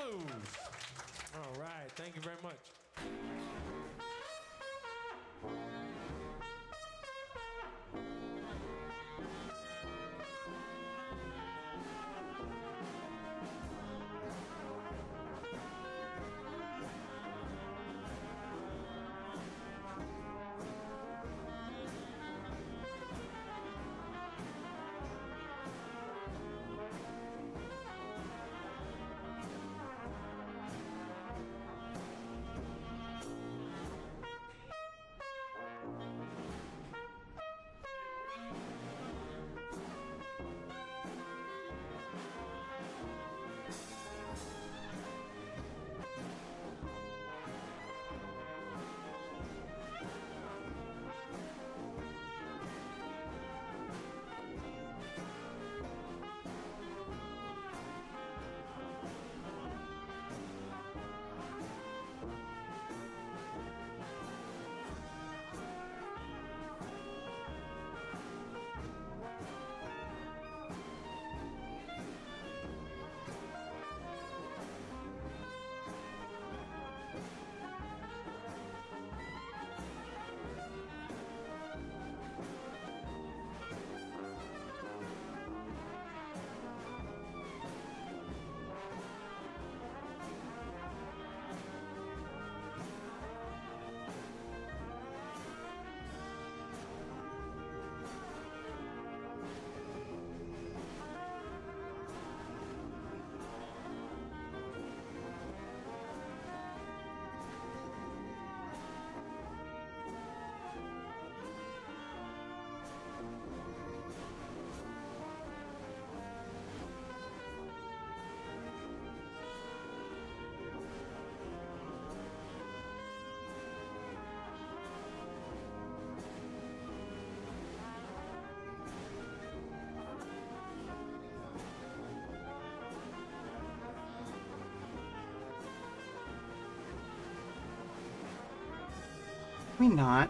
All right, thank you very much. We not.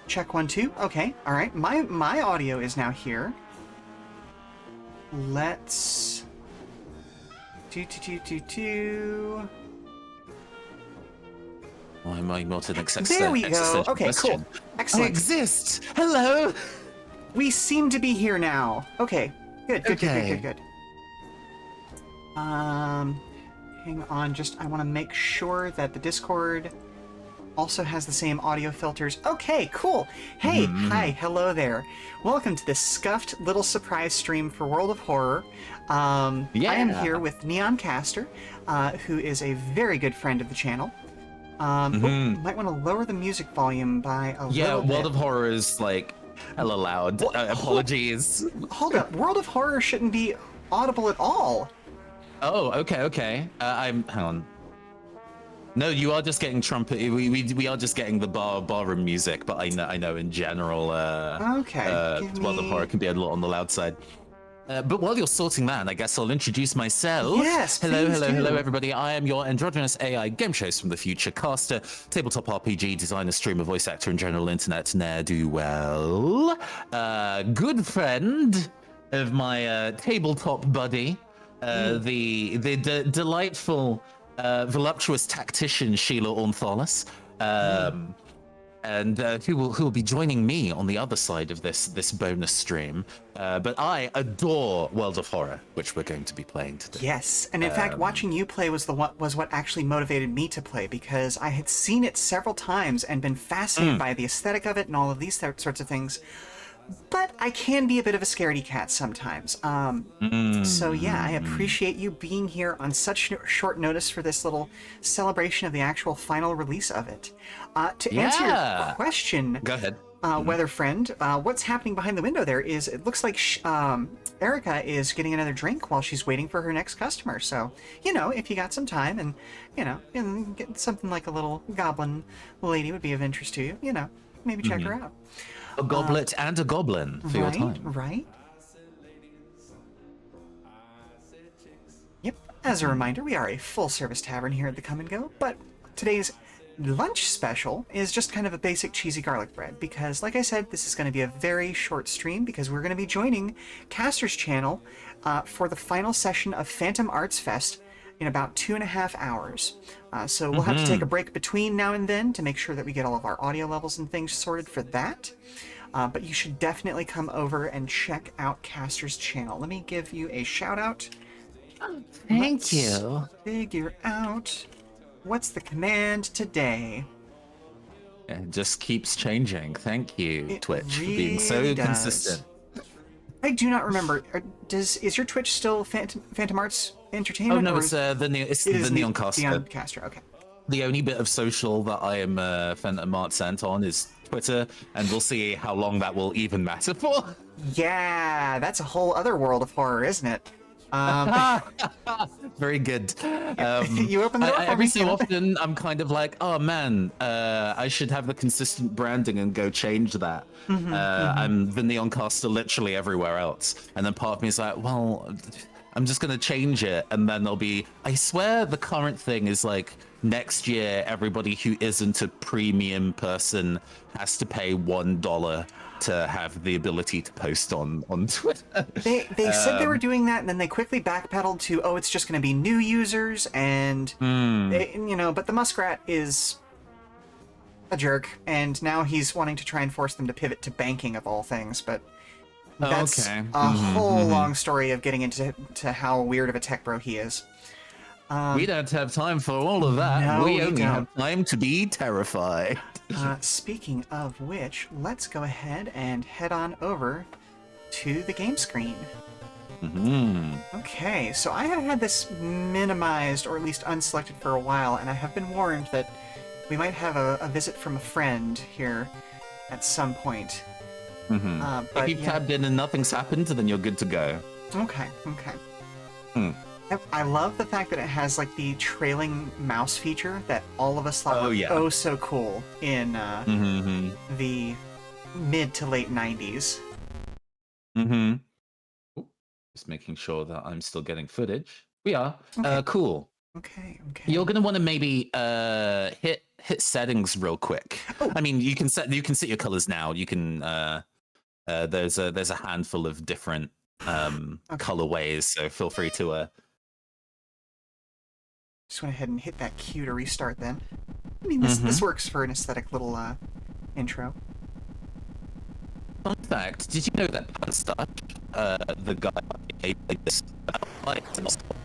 Check 1 2. Okay, all right. My audio is now here. Let's do. Why am I not an There we go. Okay, question? cool. Excellent. I exist. Hello. We seem to be here now. Okay. Good. Okay. Good. Hang on. I want to make sure that the Discord also has the same audio filters. Okay, cool. Hey, hi, hello there. Welcome to this scuffed little surprise stream for World of Horror. I am here with Neon Caster, who is a very good friend of the channel. Might want to lower the music volume by a little bit. Yeah, World of Horror is like hella loud. Apologies. Hold up. World of Horror shouldn't be audible at all. Oh, okay. Hang on. No, you are just getting trumpet. We are just getting the barroom music, but I know in general. Okay. World of Horror can be a lot on the loud side. But while you're sorting that, I guess I'll introduce myself. Yes, hello, please do. everybody. I am your androgynous AI game shows from the future caster, tabletop RPG designer, streamer, voice actor, and general internet ne'er-do-well. Good friend of my tabletop buddy, the delightful, voluptuous tactician Sheela Ornthalis. And who will be joining me on the other side of this bonus stream. But I adore World of Horror, which we're going to be playing today. Yes, and in fact, watching you play was what actually motivated me to play, because I had seen it several times and been fascinated by the aesthetic of it and all of these sorts of things. But I can be a bit of a scaredy cat sometimes. So yeah, I appreciate you being here on such short notice for this little celebration of the actual final release of it. To answer your question, go ahead. weather friend, what's happening behind the window there is it looks like Erica is getting another drink while she's waiting for her next customer. So, if you got some time and, and get something like a little goblin lady would be of interest to you, maybe check her out. A goblet and a goblin for your time. Right. Yep. As a reminder, we are a full-service tavern here at the Come and Go, but today's lunch special is just kind of a basic cheesy garlic bread because, like I said, this is going to be a very short stream because we're going to be joining Caster's channel for the final session of Phantom Arts Fest in about 2.5 hours. So we'll have to take a break between now and then to make sure that we get all of our audio levels and things sorted for that. But you should definitely come over and check out Caster's channel. Let me give you a shout out. Thank you. Figure out what's the command today. It just keeps changing. Thank you, Twitch, for being so really does. consistent. I do not remember. Is your Twitch still Phantom Arts Entertainment? Oh no, it's the Neon Caster. Neon Caster. Okay. The only bit of social that I am Phantom Arts sent on is Twitter, and we'll see how long that will even matter for. Yeah, that's a whole other world of horror, isn't it? Very good. You open the door for every me. so often, I'm kind of like, oh man, I should have the consistent branding and go change that. I'm the Neon Caster literally everywhere else, and then part of me is like, well, I'm just gonna change it, and then there'll be. I swear, the current thing is like next year, everybody who isn't a premium person has to pay $1 to have the ability to post on Twitter. They said they were doing that, and then they quickly backpedaled to, oh, it's just going to be new users, and but the Muskrat is a jerk, and now he's wanting to try and force them to pivot to banking of all things. But that's a whole long story of getting into how weird of a tech bro he is. We don't have time for all of that. No, we we only don't. have time to be terrified. Speaking of which, let's go ahead and head on over to the game screen. Okay, so I have had this minimized, or at least unselected for a while, and I have been warned that we might have a visit from a friend here at some point. But if you've tabbed in and nothing's happened, then you're good to go. Okay. I love the fact that it has like the trailing mouse feature that all of us thought was so cool in the mid to late 90s. Just making sure that I'm still getting footage. We are. Okay. Cool. Okay. You're gonna want to maybe hit settings real quick. I mean, you can set your colors now. You can there's a handful of different colorways, so feel free to Just went ahead and hit that Q to restart then. I mean, this works for an aesthetic little intro. Fun fact, did you know that Panstach, the guy who made this,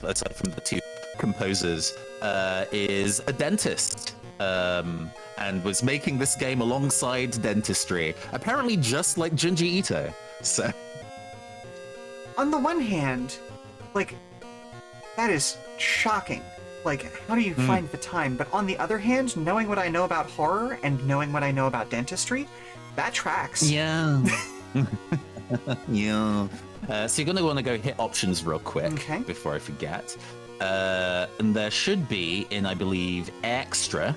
aside from the two composers, is a dentist, and was making this game alongside dentistry, apparently just like Junji Ito, so... On the one hand, like, that is shocking. Like, how do you find the time? But on the other hand, knowing what I know about horror and knowing what I know about dentistry, that tracks. Yeah. Yeah. So you're going to want to go hit options real quick before I forget. And there should be, in, I believe, extra,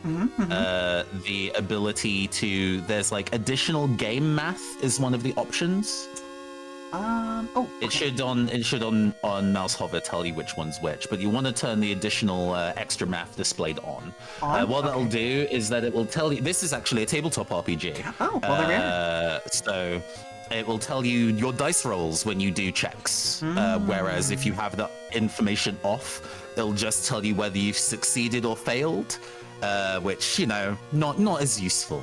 the ability to, there's like additional game math is one of the options. It should on mouse hover tell you which one's which, but you want to turn the additional extra math displayed on. What that'll do is that it will tell you, this is actually a tabletop RPG. Oh, well, there we are. So it will tell you your dice rolls when you do checks, whereas if you have the information off, it'll just tell you whether you've succeeded or failed, which, not as useful.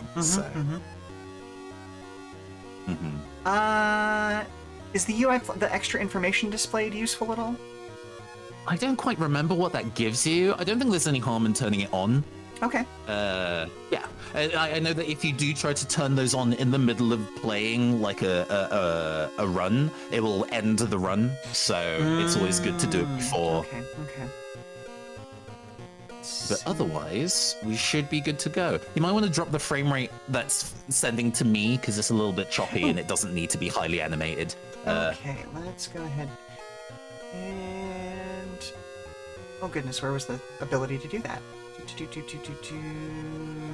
Is the UI, the extra information displayed, useful at all? I don't quite remember what that gives you. I don't think there's any harm in turning it on. Okay. Yeah. I know that if you do try to turn those on in the middle of playing like a run, it will end the run. So it's always good to do it before. Okay. But otherwise, we should be good to go. You might want to drop the frame rate that's sending to me because it's a little bit choppy and it doesn't need to be highly animated. Okay, let's go ahead and... Oh goodness, where was the ability to do that?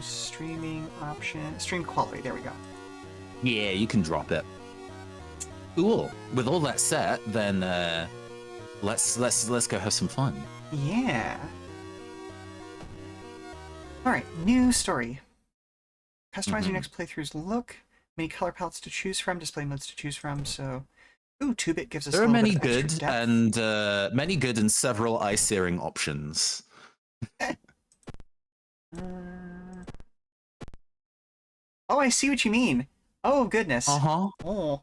Streaming option, stream quality, there we go. Yeah, you can drop it. Cool. With all that set, then let's go have some fun. Yeah. All right, new story. Customize your next playthrough's look. Many color palettes to choose from, display modes to choose from. So, ooh, 2-bit gives us. There a are little many bit of good extra depth. and many good and several eye-searing options. Oh, I see what you mean. Oh goodness. Oh.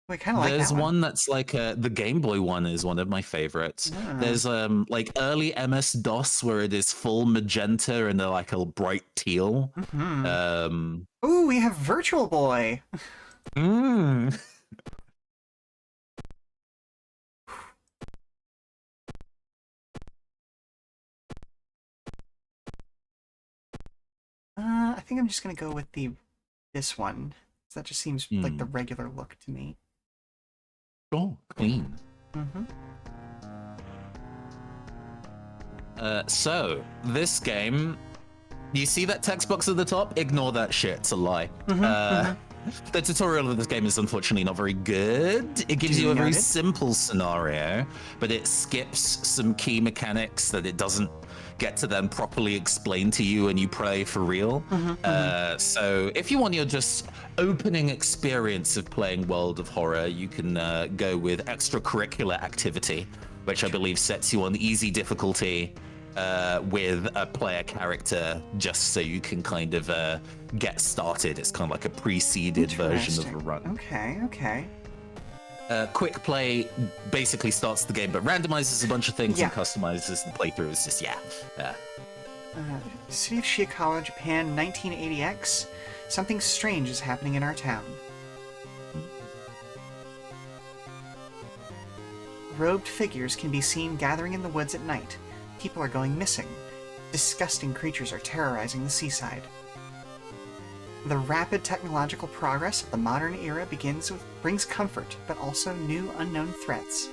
I kind of like that There's one. one that's like the Game Boy one is one of my favorites. There's like early MS-DOS where it is full magenta and like a bright teal. Ooh, we have Virtual Boy. I think I'm just gonna go with this one. That just seems like the regular look to me. Oh, clean. So, this game, you see that text box at the top? Ignore that shit, it's a lie. The tutorial of this game is unfortunately not very good. It gives you a very simple scenario, but it skips some key mechanics that it doesn't get to then properly explain to you when you play for real. So if you want your just opening experience of playing World of Horror, you can go with extracurricular activity, which I believe sets you on easy difficulty with a player character just so you can kind of get started. It's kind of like a preceded version of a run. Okay. Quick play basically starts the game, but randomizes a bunch of things and customizes the playthrough. It's just, City of Shiikawa, Japan, 1980X. Something strange is happening in our town. Robed figures can be seen gathering in the woods at night. People are going missing. Disgusting creatures are terrorizing the seaside. The rapid technological progress of the modern era brings comfort, but also new unknown threats.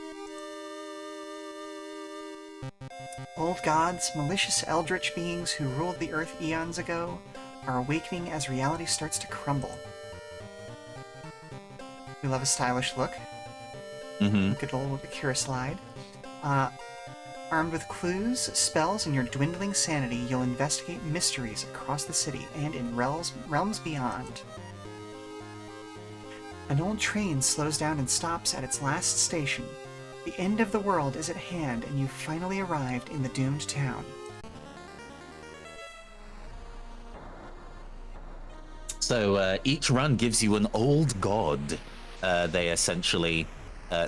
Old gods, malicious eldritch beings who ruled the earth eons ago, are awakening as reality starts to crumble. We love a stylish look. Good little Akira slide. Armed with clues, spells, and your dwindling sanity, you'll investigate mysteries across the city and in realms beyond. An old train slows down and stops at its last station. The end of the world is at hand, and you've finally arrived in the doomed town. So each run gives you an old god. They essentially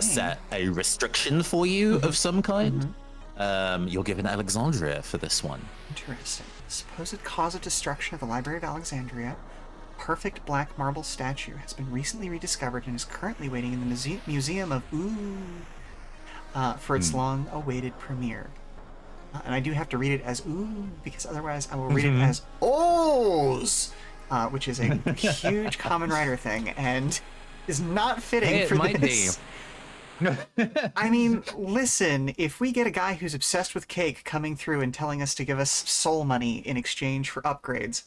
set a restriction for you of some kind. You're given Alexandria for this one. Interesting. Supposed cause of destruction of the Library of Alexandria, a perfect black marble statue, has been recently rediscovered and is currently waiting in the Museum of for its long-awaited premiere. And I do have to read it as ooh, because otherwise I will read it as ohs, which is a huge Common Rider thing, and is not fitting for this. I mean, listen, if we get a guy who's obsessed with cake coming through and telling us to give us soul money in exchange for upgrades,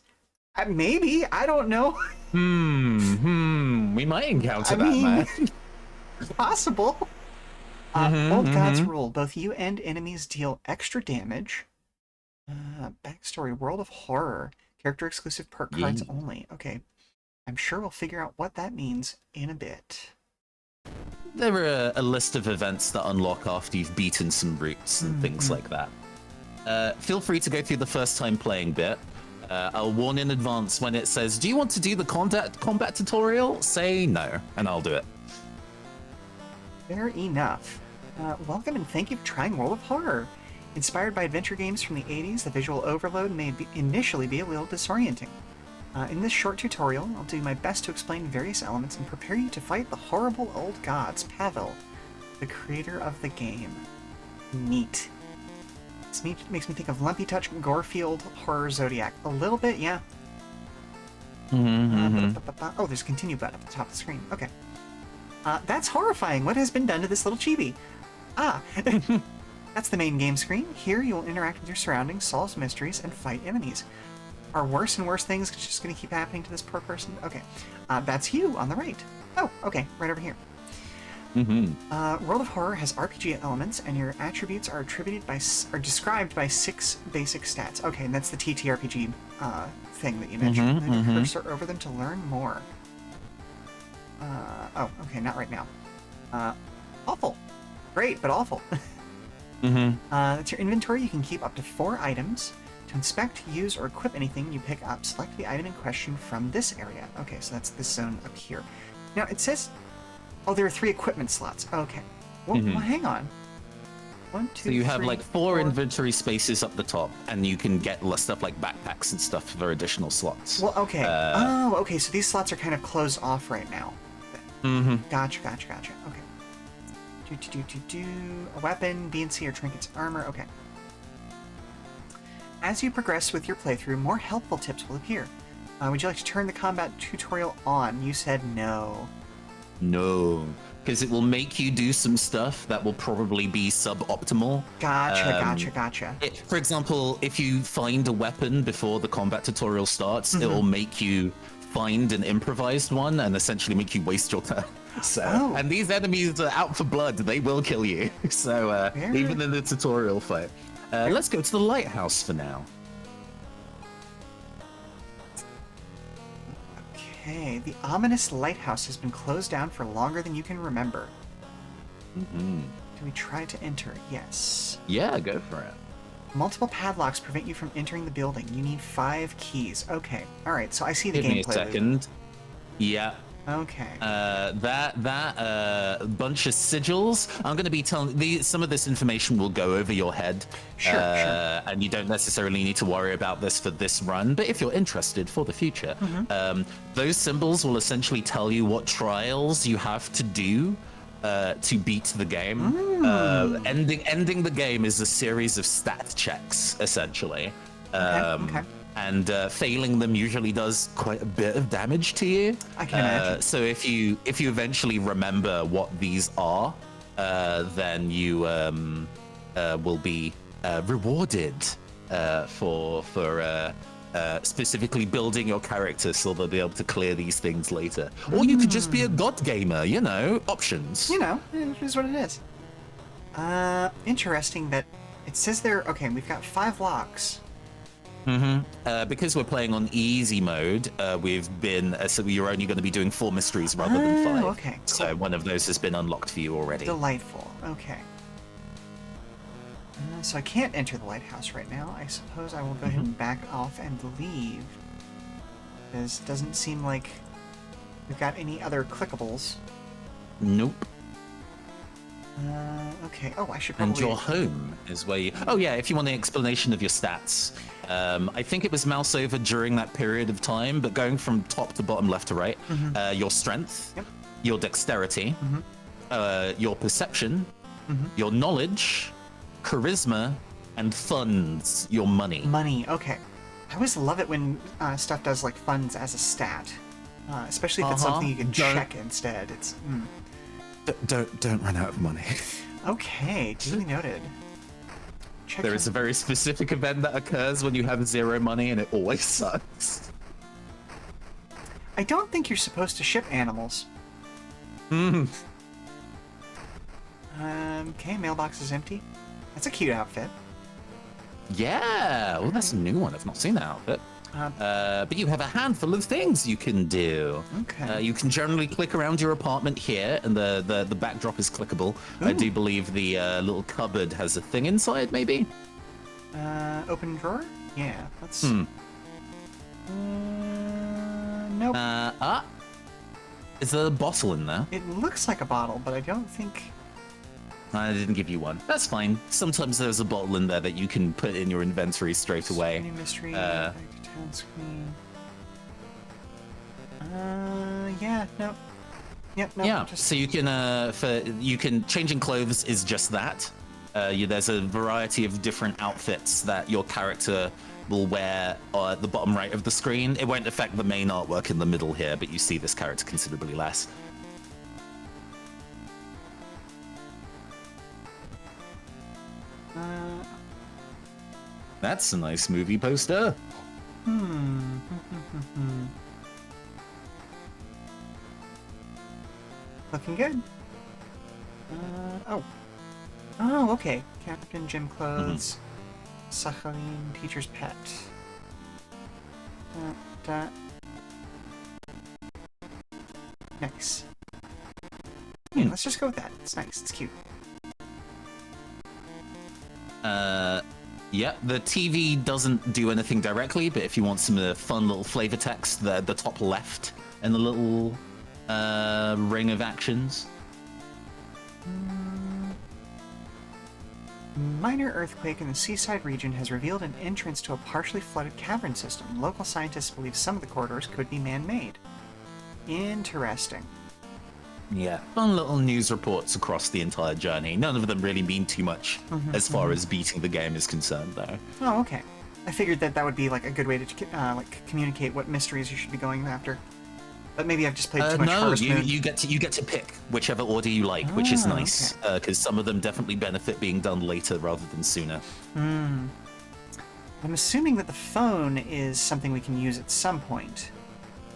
maybe, I don't know. We might encounter that, man. Possible. Old Gods rule. Both you and enemies deal extra damage. Backstory, World of Horror. Character exclusive perk cards only. Okay. I'm sure we'll figure out what that means in a bit. There are a list of events that unlock after you've beaten some routes and things like that. Feel free to go through the first time playing bit. I'll warn in advance when it says, do you want to do the combat tutorial? Say no, and I'll do it. Fair enough. Welcome and thank you for trying World of Horror. Inspired by adventure games from the 80s, the visual overload may initially be a little disorienting. In this short tutorial, I'll do my best to explain various elements and prepare you to fight the horrible old gods, Pavel, the creator of the game. Neat. This makes me think of Lumpy Touch, Gorefield, Horror Zodiac. A little bit, yeah. Oh, there's a continue button at the top of the screen. Okay. That's horrifying. What has been done to this little chibi? Ah, that's the main game screen. Here you will interact with your surroundings, solve mysteries, and fight enemies. Are worse and worse things just going to keep happening to this poor person? Okay. That's you on the right. Oh, okay. Right over here. World of Horror has RPG elements, and your attributes are described by 6 basic stats. Okay, and that's the TTRPG thing that you mentioned. Cursor over them to learn more. Oh, okay, not right now. Awful. Great, but awful. That's your inventory. You can keep up to 4 items. To inspect, use, or equip anything you pick up, select the item in question from this area. Okay, so that's this zone up here. Now, it says... Oh, there are 3 equipment slots. Okay. Well, hang on. 1, 2, So you have 3, like 4 4 inventory spaces up the top, and you can get stuff like backpacks and stuff for additional slots. Well, okay. Okay, so these slots are kind of closed off right now. Gotcha. Okay. A weapon, B and C, or trinkets, armor. Okay. As you progress with your playthrough, more helpful tips will appear. Would you like to turn the combat tutorial on? You said no. No, because it will make you do some stuff that will probably be suboptimal. Gotcha. For example, if you find a weapon before the combat tutorial starts, it will make you find an improvised one and essentially make you waste your turn. So, and these enemies are out for blood; they will kill you. So, even in the tutorial fight, let's go to the lighthouse for now. Okay, the ominous lighthouse has been closed down for longer than you can remember. Do we try to enter? Yes. Yeah, go for it. Multiple padlocks prevent you from entering the building. You need 5 keys. Okay. All right. So I see the Give me a gameplay. second. Yeah. Okay. That bunch of sigils. I'm going to be telling some of this information will go over your head. Sure. And you don't necessarily need to worry about this for this run, but if you're interested for the future, those symbols will essentially tell you what trials you have to do to beat the game. Ending the game is a series of stat checks, essentially. Okay. And failing them usually does quite a bit of damage to you. I can imagine. So if you eventually remember what these are, then you will be rewarded for specifically building your character, so they'll be able to clear these things later. Or you could just be a god gamer, options. It is what it is. Interesting that it says there. Okay, we've got 5 locks. Because we're playing on easy mode, we've been so you're only going to be doing 4 mysteries rather than 5. Okay, cool. So one of those has been unlocked for you already. Delightful. Okay. So I can't enter the lighthouse right now. I suppose I will go ahead and back off and leave. Because it doesn't seem like we've got any other clickables. Nope. Okay. Oh, I should probably... And your home is where you... Oh, yeah, if you want an explanation of your stats. I think it was mouse over during that period of time, but going from top to bottom, left to right, your strength, your dexterity, your perception, your knowledge, charisma, and funds, your money. Money, okay. I always love it when stuff does like funds as a stat. Especially if it's something you can check instead. It's... Don't run out of money. Okay, duly noted. There is a very specific event that occurs when you have 0 money, and it always sucks. I don't think you're supposed to ship animals. Okay, mailbox is empty. That's a cute outfit. Yeah, well, that's a new one. I've not seen that outfit. But you have a handful of things you can do. Okay. You can generally click around your apartment here, and the backdrop is clickable. Ooh. I do believe the little cupboard has a thing inside, maybe? Open drawer? Yeah, let's... nope. Is there a bottle in there? It looks like a bottle, but I don't think... I didn't give you one. That's fine. Sometimes there's a bottle in there that you can put in your inventory straight away. New mystery, back to town screen. Yeah, no. Yep, no. Yeah, Just... so you can changing clothes is just that. There's a variety of different outfits that your character will wear at the bottom right of the screen. It won't affect the main artwork in the middle here, but you see this character considerably less. That's a nice movie poster. Looking good. Oh, okay. Captain, gym clothes. Sakhalin, teacher's pet. Nice. Yeah, let's just go with that. It's nice. It's cute. Yeah, the TV doesn't do anything directly, but if you want some fun little flavor text, the top left and the little ring of actions. Minor earthquake in the seaside region has revealed an entrance to a partially flooded cavern system. Local scientists believe some of the corridors could be man-made. Interesting. Yeah, fun little news reports across the entire journey. None of them really mean too much as far as beating the game is concerned, though. Oh, okay. I figured that would be like a good way to communicate what mysteries you should be going after. But maybe I've just played too much Harvest Moon. You get to pick whichever order you like, which is nice, because some of them definitely benefit being done later rather than sooner. I'm assuming that the phone is something we can use at some point,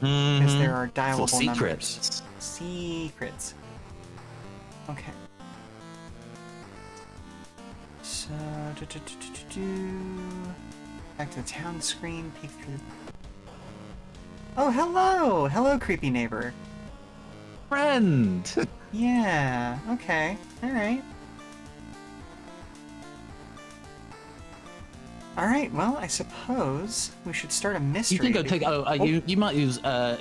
because there are dialable For secrets. numbers. Secrets. Okay. So, back to the town screen. Peek through. Oh, hello! Hello, creepy neighbor. Friend! Yeah, okay. Alright. Alright, well, I suppose we should start a mystery. You can go take... You might use... I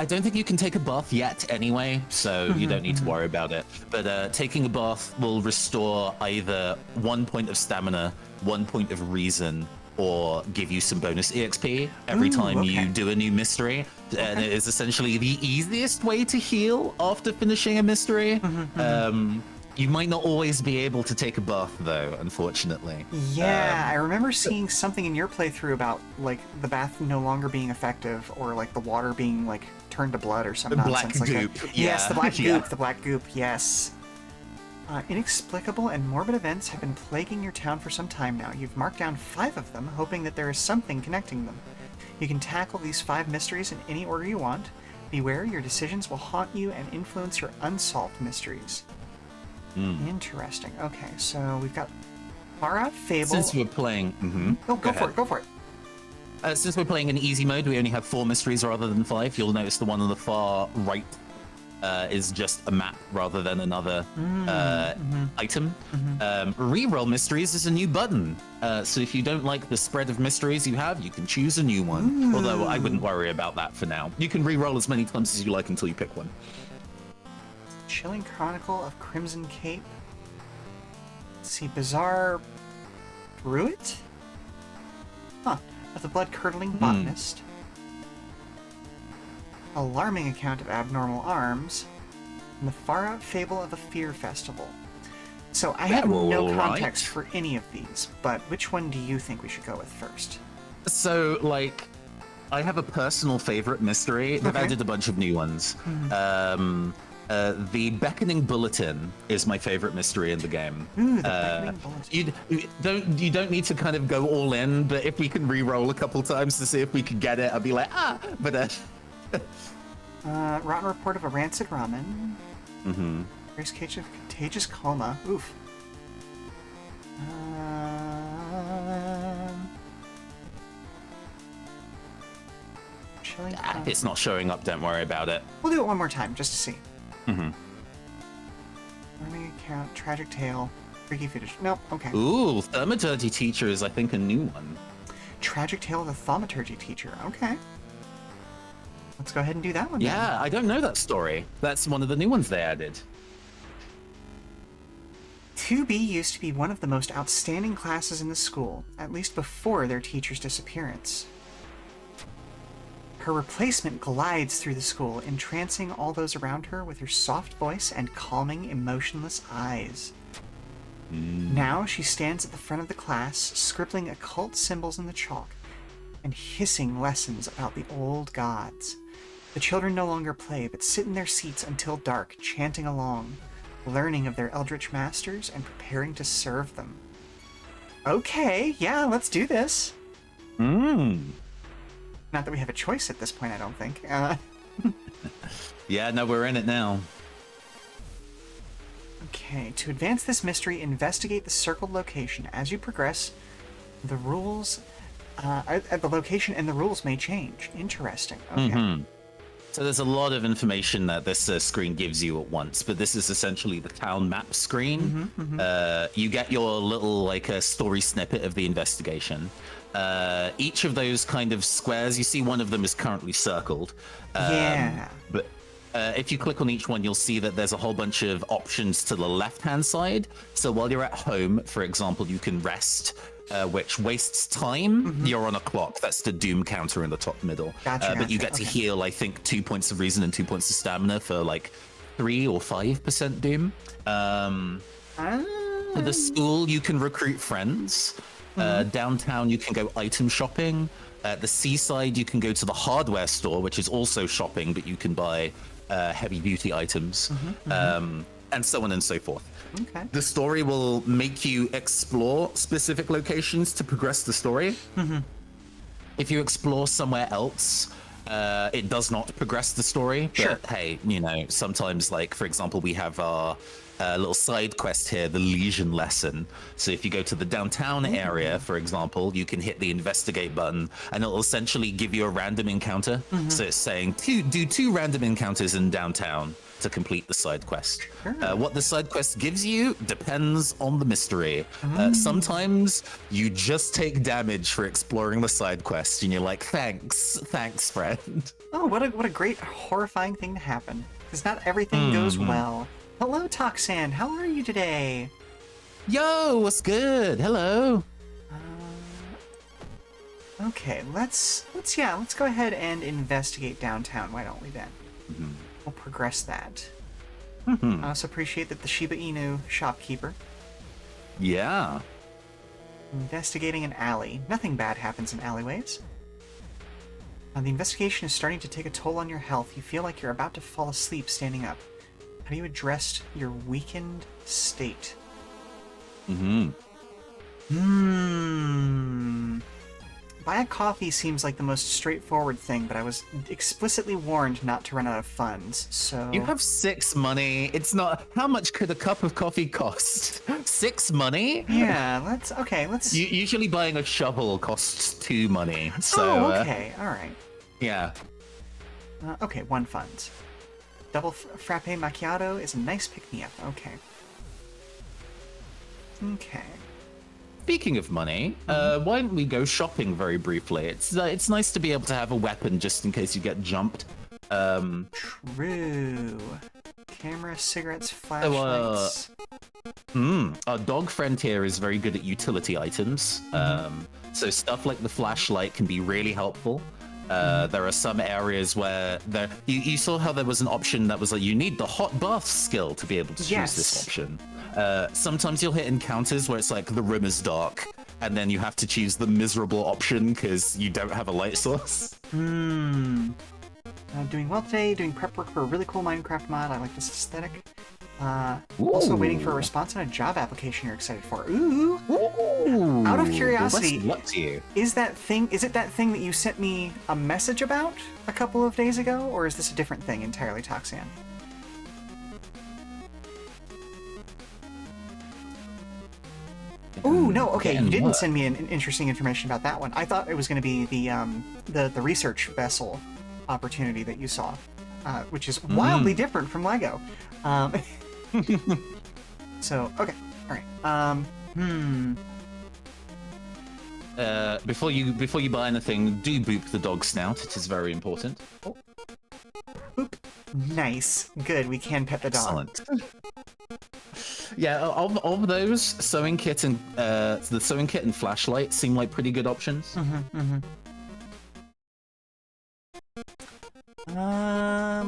don't think you can take a bath yet anyway, so you don't need to worry about it. But taking a bath will restore either 1 point of stamina, 1 point of reason, or give you some bonus EXP every time you do a new mystery. And it is essentially the easiest way to heal after finishing a mystery. You might not always be able to take a bath, though, unfortunately. Yeah, I remember seeing something in your playthrough about, like, the bath no longer being effective, or, like, the water being, like, turned to blood or some nonsense like goop. that. Yeah. Yes, the black goop, the black goop, yes. Inexplicable and morbid events have been plaguing your town for some time now. You've marked down 5 of them, hoping that there is something connecting them. You can tackle these 5 mysteries in any order you want. Beware, your decisions will haunt you and influence your unsolved mysteries. Interesting. Okay, so we've got Far Out Fable. Since we're playing... Go for it. Since we're playing in easy mode, we only have 4 mysteries rather than 5. You'll notice the one on the far right is just a map rather than another item. Reroll mysteries is a new button. So if you don't like the spread of mysteries you have, you can choose a new one. Although I wouldn't worry about that for now. You can reroll as many times as you like until you pick one. Chilling Chronicle of Crimson Cape. Let's see, Bizarre Druid? Of the Blood-Curdling Botanist. Alarming Account of Abnormal Arms. And the Far Out Fable of a Fear Festival. So I have no context for any of these, but which one do you think we should go with first? So, like, I have a personal favorite mystery. They've added a bunch of new ones. The Beckoning Bulletin is my favorite mystery in the game. The Beckoning Bulletin. You don't need to kind of go all in, but if we can re-roll a couple times to see if we could get it, I'll be like, but Rotten Report of a Rancid Ramen. Grace Cage of Contagious Coma. Oof. Chilling. It's not showing up, don't worry about it. We'll do it one more time, just to see. Learning Account, Tragic Tale, Freaky Fetish. Nope, okay. Ooh, Thaumaturgy Teacher is, I think, a new one. Tragic Tale of the Thaumaturgy Teacher. Okay. Let's go ahead and do that one. Yeah, I don't know that story. That's one of the new ones they added. 2B used to be one of the most outstanding classes in the school, at least before their teacher's disappearance. Her replacement glides through the school, entrancing all those around her with her soft voice and calming, emotionless eyes. Now she stands at the front of the class, scribbling occult symbols in the chalk and hissing lessons about the old gods. The children no longer play, but sit in their seats until dark, chanting along, learning of their eldritch masters and preparing to serve them. Okay, yeah, let's do this. Not that we have a choice at this point, I don't think. Yeah, no, we're in it now. Okay, to advance this mystery, investigate the circled location. As you progress, the rules at the location and the rules may change. Interesting. Okay. So there's a lot of information that this screen gives you at once, but this is essentially the town map screen. You get your little like a story snippet of the investigation. Each of those kind of squares, you see one of them is currently circled. Yeah. But if you click on each one, you'll see that there's a whole bunch of options to the left-hand side. So while you're at home, for example, you can rest, which wastes time. You're on a clock. That's the doom counter in the top middle. Gotcha, But you gotcha. get to heal, I think, 2 points of reason and 2 points of stamina for like 3 or 5% doom. At the school, you can recruit friends. Downtown, you can go item shopping. At the seaside, you can go to the hardware store, which is also shopping, but you can buy heavy beauty items, and so on and so forth. Okay. The story will make you explore specific locations to progress the story. If you explore somewhere else, it does not progress the story. But Sure. hey, you know, sometimes, like, for example, we have our little side quest here, the Legion lesson. So if you go to the downtown area, for example, you can hit the investigate button and it'll essentially give you a random encounter. So it's saying do 2 random encounters in downtown to complete the side quest. What the side quest gives you depends on the mystery. Sometimes you just take damage for exploring the side quest and you're like, thanks friend. Oh, what a great horrifying thing to happen. Because not everything goes well. Hello, Toxan. How are you today? Yo, what's good? Hello. Okay, let's go ahead and investigate downtown. Why don't we then? We'll progress that. I also appreciate that the Shiba Inu shopkeeper. Yeah. Investigating an alley. Nothing bad happens in alleyways. The investigation is starting to take a toll on your health. You feel like you're about to fall asleep standing up. How do you address your weakened state? Buy a coffee seems like the most straightforward thing, but I was explicitly warned not to run out of funds, so... You have 6 money. It's not... How much could a cup of coffee cost? 6 money? Yeah, let's... Usually buying a shovel costs 2 money, so... okay, alright. Yeah. Okay, 1 funds. Double frappe macchiato is a nice pick-me-up. Okay. Okay. Speaking of money, why don't we go shopping very briefly? It's nice to be able to have a weapon just in case you get jumped. True. Camera, cigarettes, flashlights. Our dog friend here is very good at utility items. So stuff like the flashlight can be really helpful. There are some areas where you saw how there was an option that was like you need the hot bath skill to be able to choose this option. Sometimes you'll hit encounters where it's like the room is dark and then you have to choose the miserable option because you don't have a light source. Doing well today, doing prep work for a really cool Minecraft mod. I like this aesthetic. Also waiting for a response on a job application you're excited for. Ooh! Out of curiosity, is it that thing that you sent me a message about a couple of days ago, or is this a different thing entirely, Toxan? Ooh, no, okay, you didn't send me an interesting information about that one. I thought it was going to be the research vessel opportunity that you saw, which is wildly different from Lego. So, okay, all right. Before you buy anything, do boop the dog snout. It is very important. Oh. Boop. Nice. Good. We can pet the dog. Excellent. Yeah, of those, sewing kit and the sewing kit and flashlight seem like pretty good options.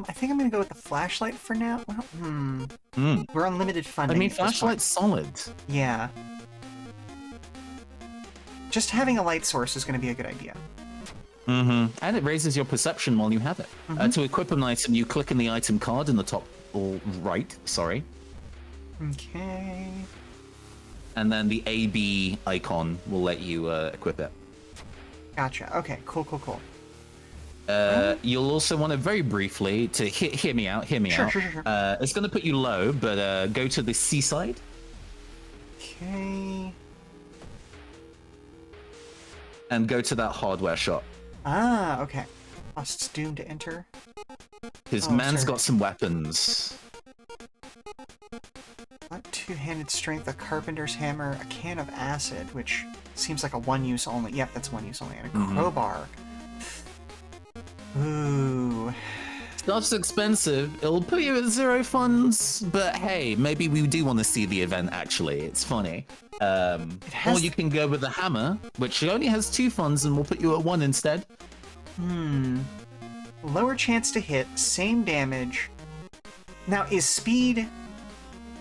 I think I'm gonna go with the flashlight for now. Well, we're on limited I funding. mean, at this point. flashlight's solid. Yeah. Just having a light source is gonna be a good idea. And it raises your perception while you have it. To equip an item, you click in the item card in the top right, sorry. Okay. And then the AB icon will let you equip it. Gotcha. Okay, cool. You'll also want to very briefly to hear me out. Sure. It's going to put you low, but go to the seaside. Okay. And go to that hardware shop. Ah, okay. Costs doom to enter. His Oh, man's sorry. got some weapons. What two-handed strength, a carpenter's hammer, a can of acid, which seems like a one-use only. Yep, that's one use only, and a crowbar. Ooh. Stuff's expensive. It'll put you at 0 funds, but hey, maybe we do want to see the event. Actually, it's funny. Or you can go with the hammer, which only has 2 funds, and we'll put you at 1 instead. Lower chance to hit, same damage. Now, is speed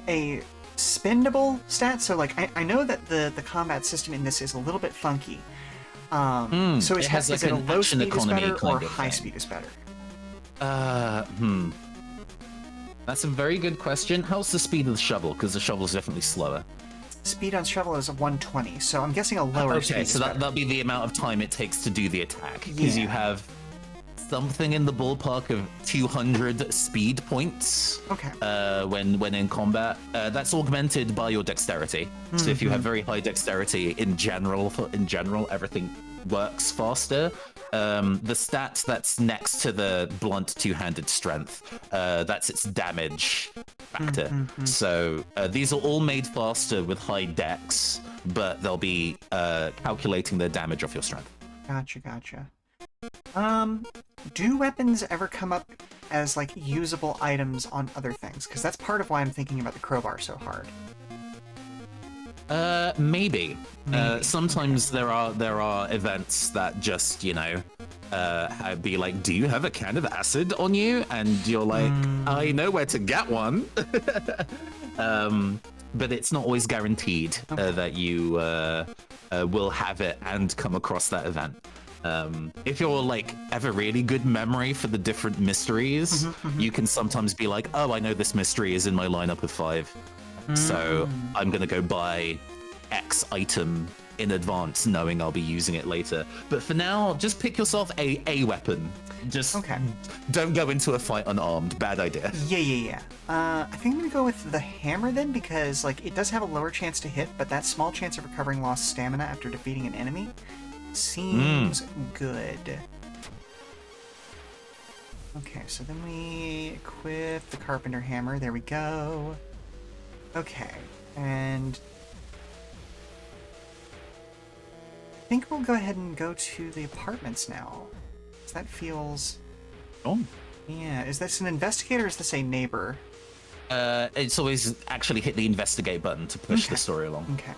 a spendable stat? So, like, I know that the combat system in this is a little bit funky. So it has is like it a an low action speed is economy better or kind of high thing. speed is better? That's a very good question. How's the speed of the shovel? Because the shovel is definitely slower. Speed on shovel is a 120, so I'm guessing a lower speed Okay, is so better. that'll be the amount of time it takes to do the attack. Because you Yeah. have something in the ballpark of 200 speed points. Okay. When in combat, that's augmented by your dexterity. So if you have very high dexterity in general, everything works faster. The stat that's next to the blunt two-handed strength, that's its damage factor. So these are all made faster with high dex, but they'll be calculating the damage off your strength. Gotcha. Do weapons ever come up as, like, usable items on other things? Because that's part of why I'm thinking about the crowbar so hard. Maybe. Sometimes there are events that just, be like, do you have a can of acid on you? And you're like, I know where to get one. But it's not always guaranteed that you will have it and come across that event. If you're like have a really good memory for the different mysteries, you can sometimes be like, oh, I know this mystery is in my lineup of 5. So I'm going to go buy X item in advance, knowing I'll be using it later. But for now, just pick yourself a weapon. Just don't go into a fight unarmed. Bad idea. Yeah. I think I'm going to go with the hammer then, because, like, it does have a lower chance to hit, but that small chance of recovering lost stamina after defeating an enemy seems good. Okay, so then we equip the carpenter hammer. There we go. Okay, and I think we'll go ahead and go to the apartments now. So that feels... Oh. Yeah, is this an investigator or is this a neighbor? It's always actually hit the investigate button to push the story along. Okay.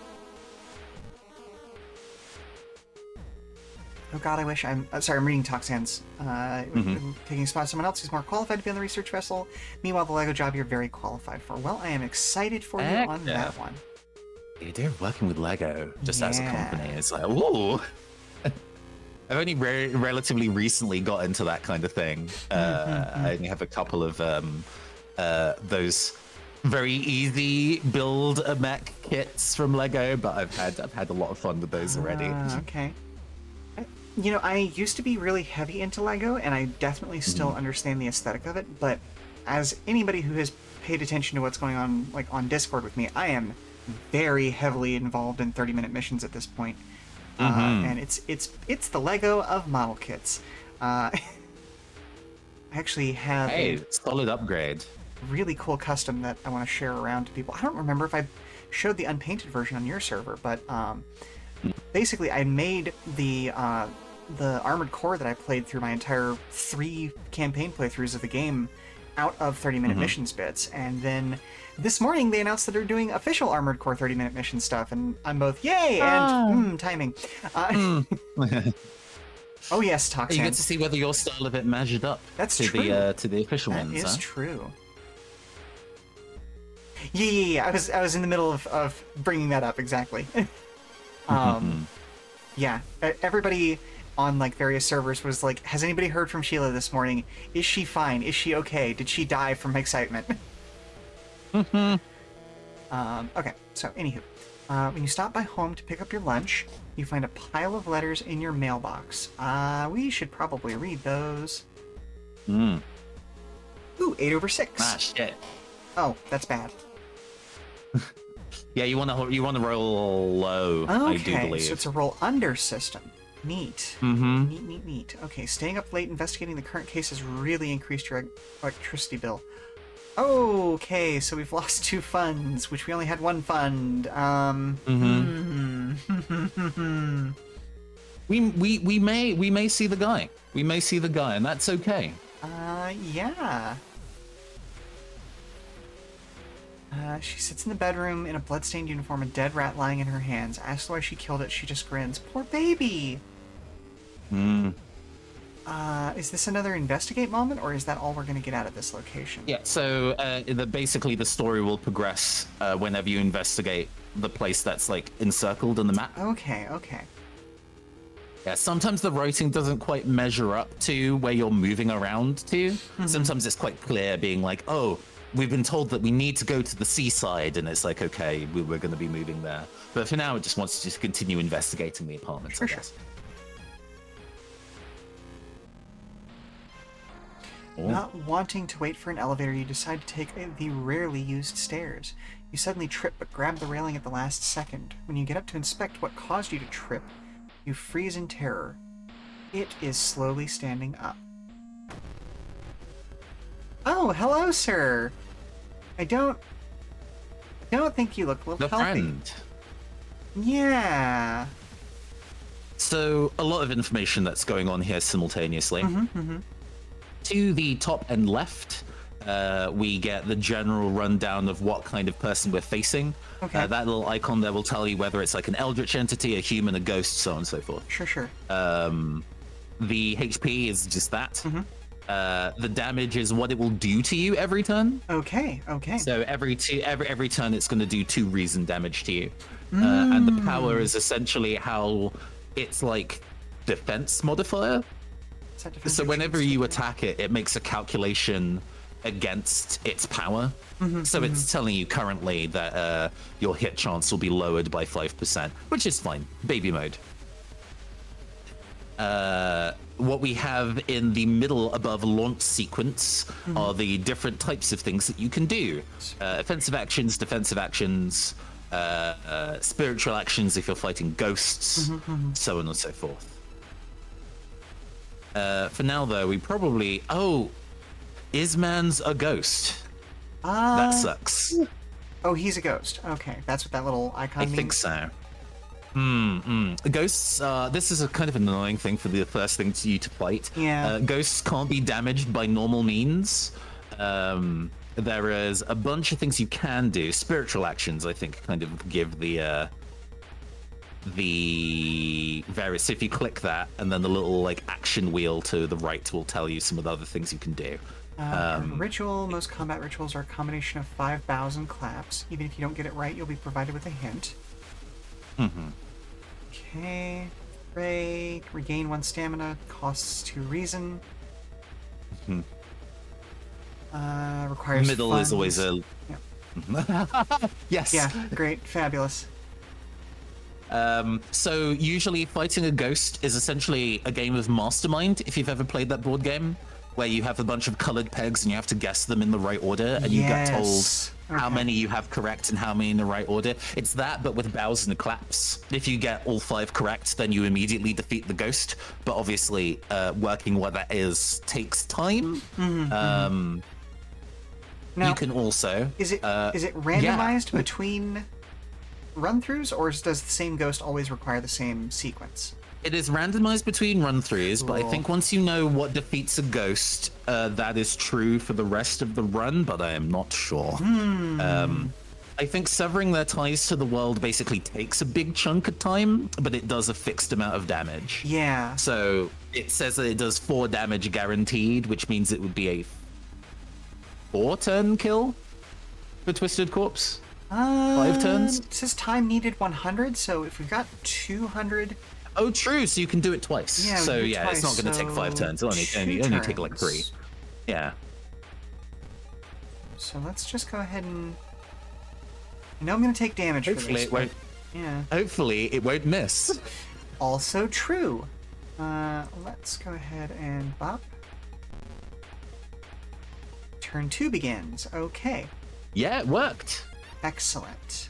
Oh god, I wish I'm reading Toxan's. Taking a spot of someone else who's more qualified to be on the research vessel. Meanwhile, the Lego job you're very qualified for. Well, I am excited for you on that one. Yeah, they're working with Lego just as a company. It's like, ooh. I've only relatively recently got into that kind of thing. I only have a couple of those very easy build a mech kits from Lego, but I've had a lot of fun with those already. Okay. You know, I used to be really heavy into Lego, and I definitely still understand the aesthetic of it, but as anybody who has paid attention to what's going on, like, on Discord with me, I am very heavily involved in 30-minute missions at this point. And it's the Lego of model kits. I actually have a solid upgrade. really cool custom that I want to share around to people. I don't remember if I showed the unpainted version on your server, but basically I made the armored core that I played through my entire 3 campaign playthroughs of the game out of 30-minute missions bits, and then this morning they announced that they're doing official Armored Core 30-minute mission stuff, and I'm both yay and timing. Oh yes, You Toxan. get to see whether your style of it measured up That's to true. the official That ones. is true. Yeah. I was in the middle of bringing that up exactly. Yeah. Everybody on like various servers was like, "Has anybody heard from Sheela this morning? Is she fine? Is she okay? Did she die from excitement?" Okay. So, anywho, when you stop by home to pick up your lunch, you find a pile of letters in your mailbox. We should probably read those. Ooh, 8/6. Ah, shit. Oh, that's bad. Yeah, you want to roll low. I do Okay, believe. so it's a roll under system. Neat. Neat. Okay, staying up late investigating the current case has really increased your electricity bill. Okay, so we've lost 2 funds, which we only had 1 fund. We may see the guy. We may see the guy, and that's okay. Yeah. She sits in the bedroom in a bloodstained uniform, a dead rat lying in her hands. Asked why she killed it, she just grins. Poor baby! Is this another investigate moment, or is that all we're going to get out of this location? Yeah, so basically the story will progress whenever you investigate the place that's like encircled in the map. Okay. Yeah, sometimes the writing doesn't quite measure up to where you're moving around to. Sometimes it's quite clear, being like, oh, we've been told that we need to go to the seaside, and it's like, okay, we're going to be moving there. But for now, it just wants to just continue investigating the apartments, I guess. Not wanting to wait for an elevator, you decide to take the rarely used stairs. You suddenly trip but grab the railing at the last second. When you get up to inspect what caused you to trip, you freeze in terror. It is slowly standing up. Oh, hello, sir. I don't think you look a little The healthy. friend. Yeah. So a lot of information that's going on here simultaneously. To the top and left, we get the general rundown of what kind of person we're facing. Okay. That little icon there will tell you whether it's like an eldritch entity, a human, a ghost, so on and so forth. Sure. The HP is just that. The damage is what it will do to you every turn. Okay. So every turn, it's going to do 2 reason damage to you. And the power is essentially how it's like defense modifier. So whenever you attack it, it makes a calculation against its power. So it's telling you currently that your hit chance will be lowered by 5%, which is fine. Baby mode. What we have in the middle above launch sequence are the different types of things that you can do. Offensive actions, defensive actions, spiritual actions if you're fighting ghosts, so on and so forth. For now, though, we probably... Oh, Isman's a ghost. That sucks. Oh, he's a ghost. Okay, that's what that little icon I means? think so. Ghosts, this is a kind of an annoying thing for the first thing to you to fight. Yeah. Ghosts can't be damaged by normal means. There is a bunch of things you can do. Spiritual actions, I think, kind of give the various. If you click that, and then the little like action wheel to the right will tell you some of the other things you can do. Ritual. Most combat rituals are a combination of 5 bows and claps. Even if you don't get it right, you'll be provided with a hint. Okay. Pray. Regain 1 stamina. Costs 2 reason. Requires Middle funds. is always a... Yes. Yeah, great. Fabulous. So usually fighting a ghost is essentially a game of Mastermind, if you've ever played that board game, where you have a bunch of colored pegs and you have to guess them in the right order, and you get told how many you have correct and how many in the right order. It's that, but with bows and claps. If you get all 5 correct, then you immediately defeat the ghost, but obviously working what that is takes time. Now, you can also... Is it randomized between run-throughs, or does the same ghost always require the same sequence? It is randomized between run-throughs, but I Cool. think once you know what defeats a ghost, that is true for the rest of the run, but I am not sure. I think severing their ties to the world basically takes a big chunk of time, but it does a fixed amount of damage. Yeah. So it says that it does 4 damage guaranteed, which means it would be a 4-turn kill for Twisted Corpse. 5 turns? It says time needed 100, so if we've got 200... Oh, true. So you can do it twice. Yeah, so do it yeah, twice, it's not going to take 5 turns. It'll only take like 3. turns. Yeah. So let's just go ahead and... I know I'm going to take damage Hopefully for this. it won't. Yeah. Hopefully it won't miss. Also true. Let's go ahead and bop. Turn 2 begins. Okay. Yeah, it worked. Excellent.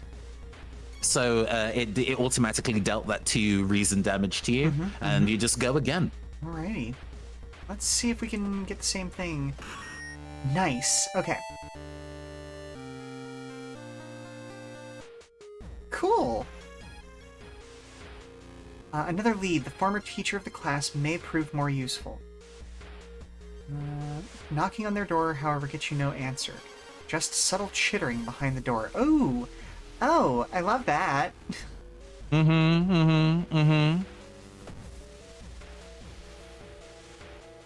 So it automatically dealt that 2 reason damage to you, and you just go again. Alrighty. Let's see if we can get the same thing. Nice. Okay. Cool. Another lead. The former teacher of the class may prove more useful. Knocking on their door, however, gets you no answer. Just subtle chittering behind the door. Oh! Oh, I love that.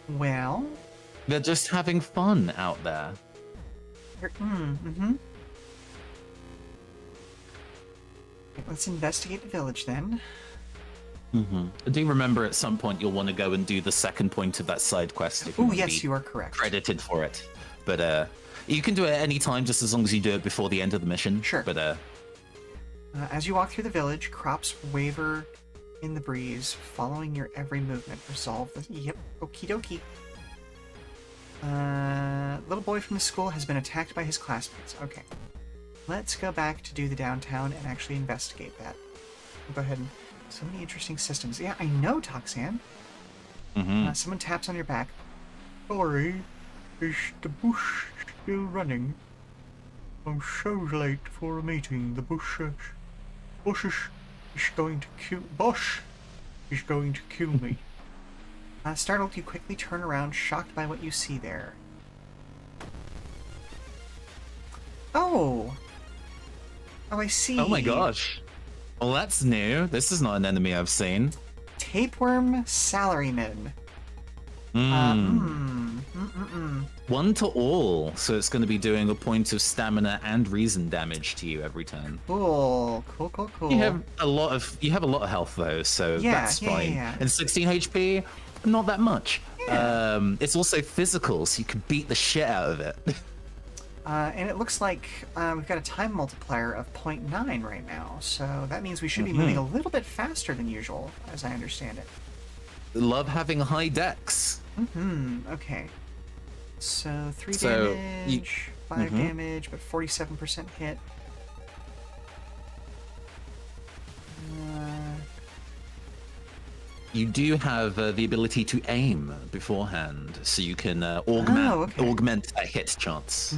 Well... They're just having fun out there. Let's investigate the village then. I do remember at some point you'll want to go and do the second point of that side quest if you Oh, want to yes, be you are correct. credited for it. But you can do it at any time, just as long as you do it before the end of the mission. Sure. But as you walk through the village, crops waver in the breeze, following your every movement. Resolve the... Yep, okie dokie. Little boy from the school has been attacked by his classmates. Okay. Let's go back to do the downtown and actually investigate that. We'll go ahead and... So many interesting systems. Yeah, I know, Toxan. Someone taps on your back. Sorry, is the bush still running? I'm so late for a meeting. The bush is going to kill... Bosh is going to kill me. Startled, you quickly turn around, shocked by what you see there. Oh! Oh, I see. oh my gosh. Well, that's new. This is not an enemy I've seen. Tapeworm salaryman. 1 to all, so it's going to be doing a point of stamina and reason damage to you every turn. Cool. Cool, cool, cool. You have a lot of health though, so Yeah, that's yeah, fine. yeah. And 16 HP, not that much. Yeah. It's also physical, so you can beat the shit out of it. And it looks like we've got a time multiplier of 0.9 right now, so that means we should be moving a little bit faster than usual, as I understand it. Love having high dex. Okay. So 3 So, damage, 5 damage, but 47% hit. You do have the ability to aim beforehand, so you can augment that hit chance.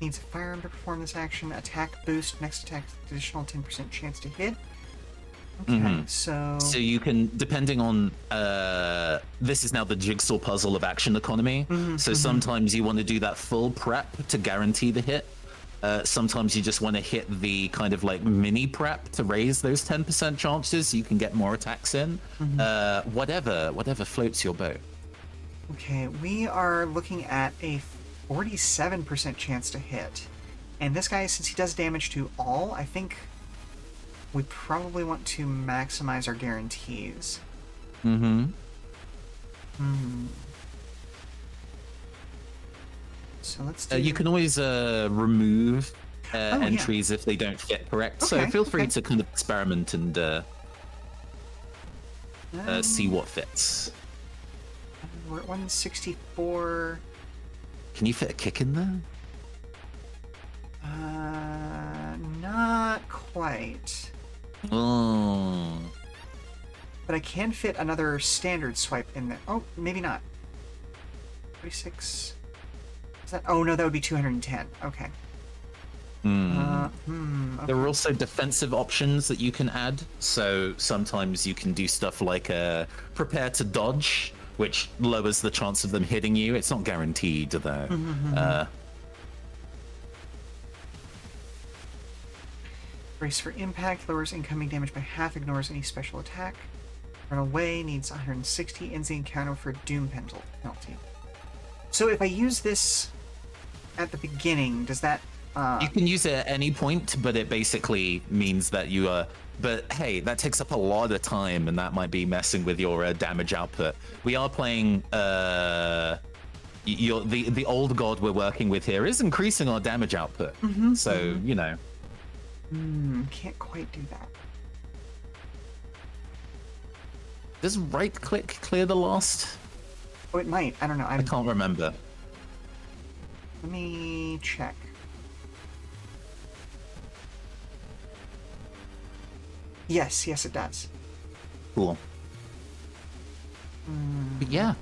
Needs a firearm to perform this action. Attack boost. Next attack, additional 10% chance to hit. Okay, so you can, depending on, this is now the jigsaw puzzle of action economy. So sometimes you want to do that full prep to guarantee the hit. Sometimes you just want to hit the kind of like mini prep to raise those 10% chances so you can get more attacks in. Whatever floats your boat. Okay, we are looking at a 47% chance to hit. And this guy, since he does damage to all, I think we probably want to maximize our guarantees. So let's do... You can always remove entries if they don't fit correct. So Okay, feel free okay. to kind of experiment and see what fits. We're at 164. Can you fit a kick in there? Not quite. Oh. But I can fit another standard swipe in there. Oh, maybe not. 36. Is that? Oh no, that would be 210. Okay. Okay. There are also defensive options that you can add. So sometimes you can do stuff like prepare to dodge, which lowers the chance of them hitting you. It's not guaranteed, though. Brace for impact, lowers incoming damage by half, ignores any special attack. Run away, needs 160, ends the encounter for doom penalty. So if I use this at the beginning, does that... You can use it at any point, but it basically means that you are... But hey, that takes up a lot of time, and that might be messing with your damage output. We are playing... the old god we're working with here is increasing our damage output. So, you know. Can't quite do that. Does right-click clear the last? Oh, it might. I don't know. I can't remember. Let me check. Yes, it does. Cool. But yeah,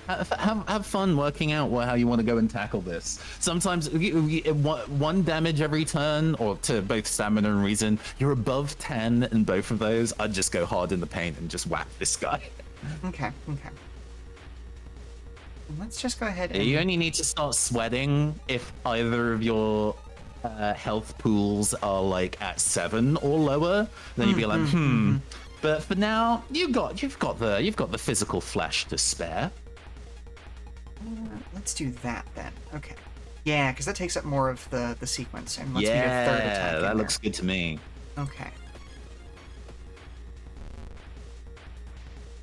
have fun working out how you want to go and tackle this. Sometimes one damage every turn, or to both stamina and reason. You're above 10 in both of those. I'd just go hard in the paint and just whack this guy. Okay. Let's just go ahead and... You only need to start sweating if either of your health pools are like at 7 or lower. Then you'd be like, But for now, you've got the physical flesh to spare. Let's do that then. Okay. Yeah, because that takes up more of the sequence and lets me get a third attack. Yeah, that looks good to me. Okay.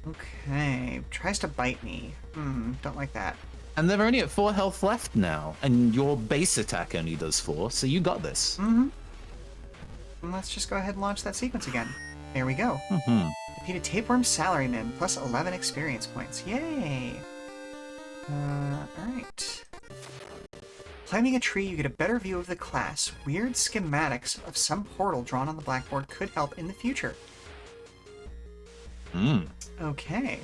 Okay. Tries to bite me. Don't like that. And they're only at 4 health left now, and your base attack only does 4, so you got this. And let's just go ahead and launch that sequence again. There we go. Defeated Tapeworm Salaryman, plus 11 experience points. Yay! Alright. Climbing a tree, you get a better view of the class. Weird schematics of some portal drawn on the blackboard could help in the future. Okay.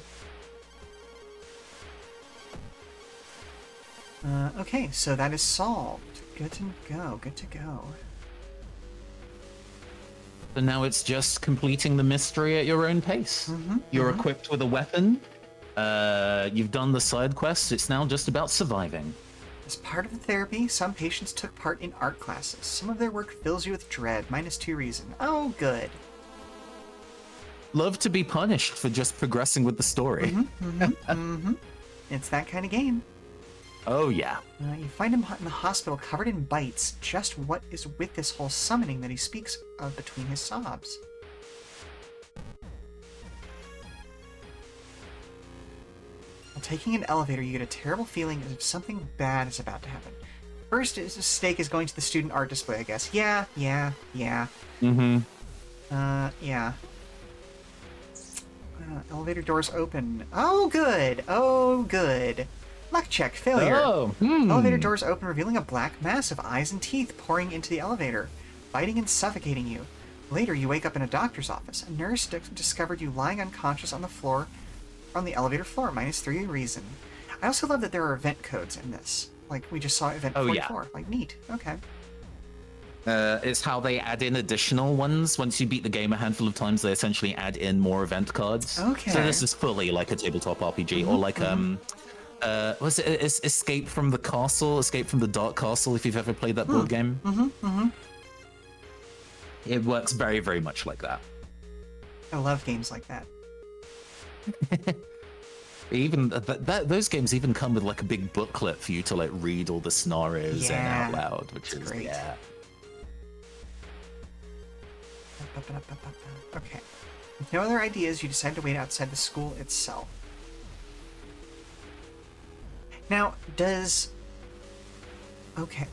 Okay, so that is solved. Good to go. So now it's just completing the mystery at your own pace. You're equipped with a weapon. You've done the side quests. It's now just about surviving. As part of the therapy, some patients took part in art classes. Some of their work fills you with dread, -2 reason. Oh, good. Love to be punished for just progressing with the story. It's that kind of game. Oh, yeah. You find him in the hospital covered in bites. Just what is with this whole summoning that he speaks of between his sobs? While taking an elevator, you get a terrible feeling as if something bad is about to happen. First, his mistake is going to the student art display, I guess. Yeah. Yeah. Elevator doors open. Oh, good. Luck check, failure. Elevator doors open, revealing a black mass of eyes and teeth pouring into the elevator, biting and suffocating you. Later, you wake up in a doctor's office. A nurse discovered you lying unconscious on the floor, on the elevator floor, -3 reason. I also love that there are event codes in this. Like, we just saw event 44. Like, neat. Okay. It's how they add in additional ones. Once you beat the game a handful of times, they essentially add in more event cards. Okay. So this is fully like a tabletop RPG, or like was it Escape from the Castle, Escape from the Dark Castle? If you've ever played that board game, it works very, very much like that. I love games like that. Even those games even come with like a big booklet for you to like read all the scenarios in out loud, which is great. Yeah. Okay. With no other ideas, you decide to wait outside the school itself. Now, does... Okay.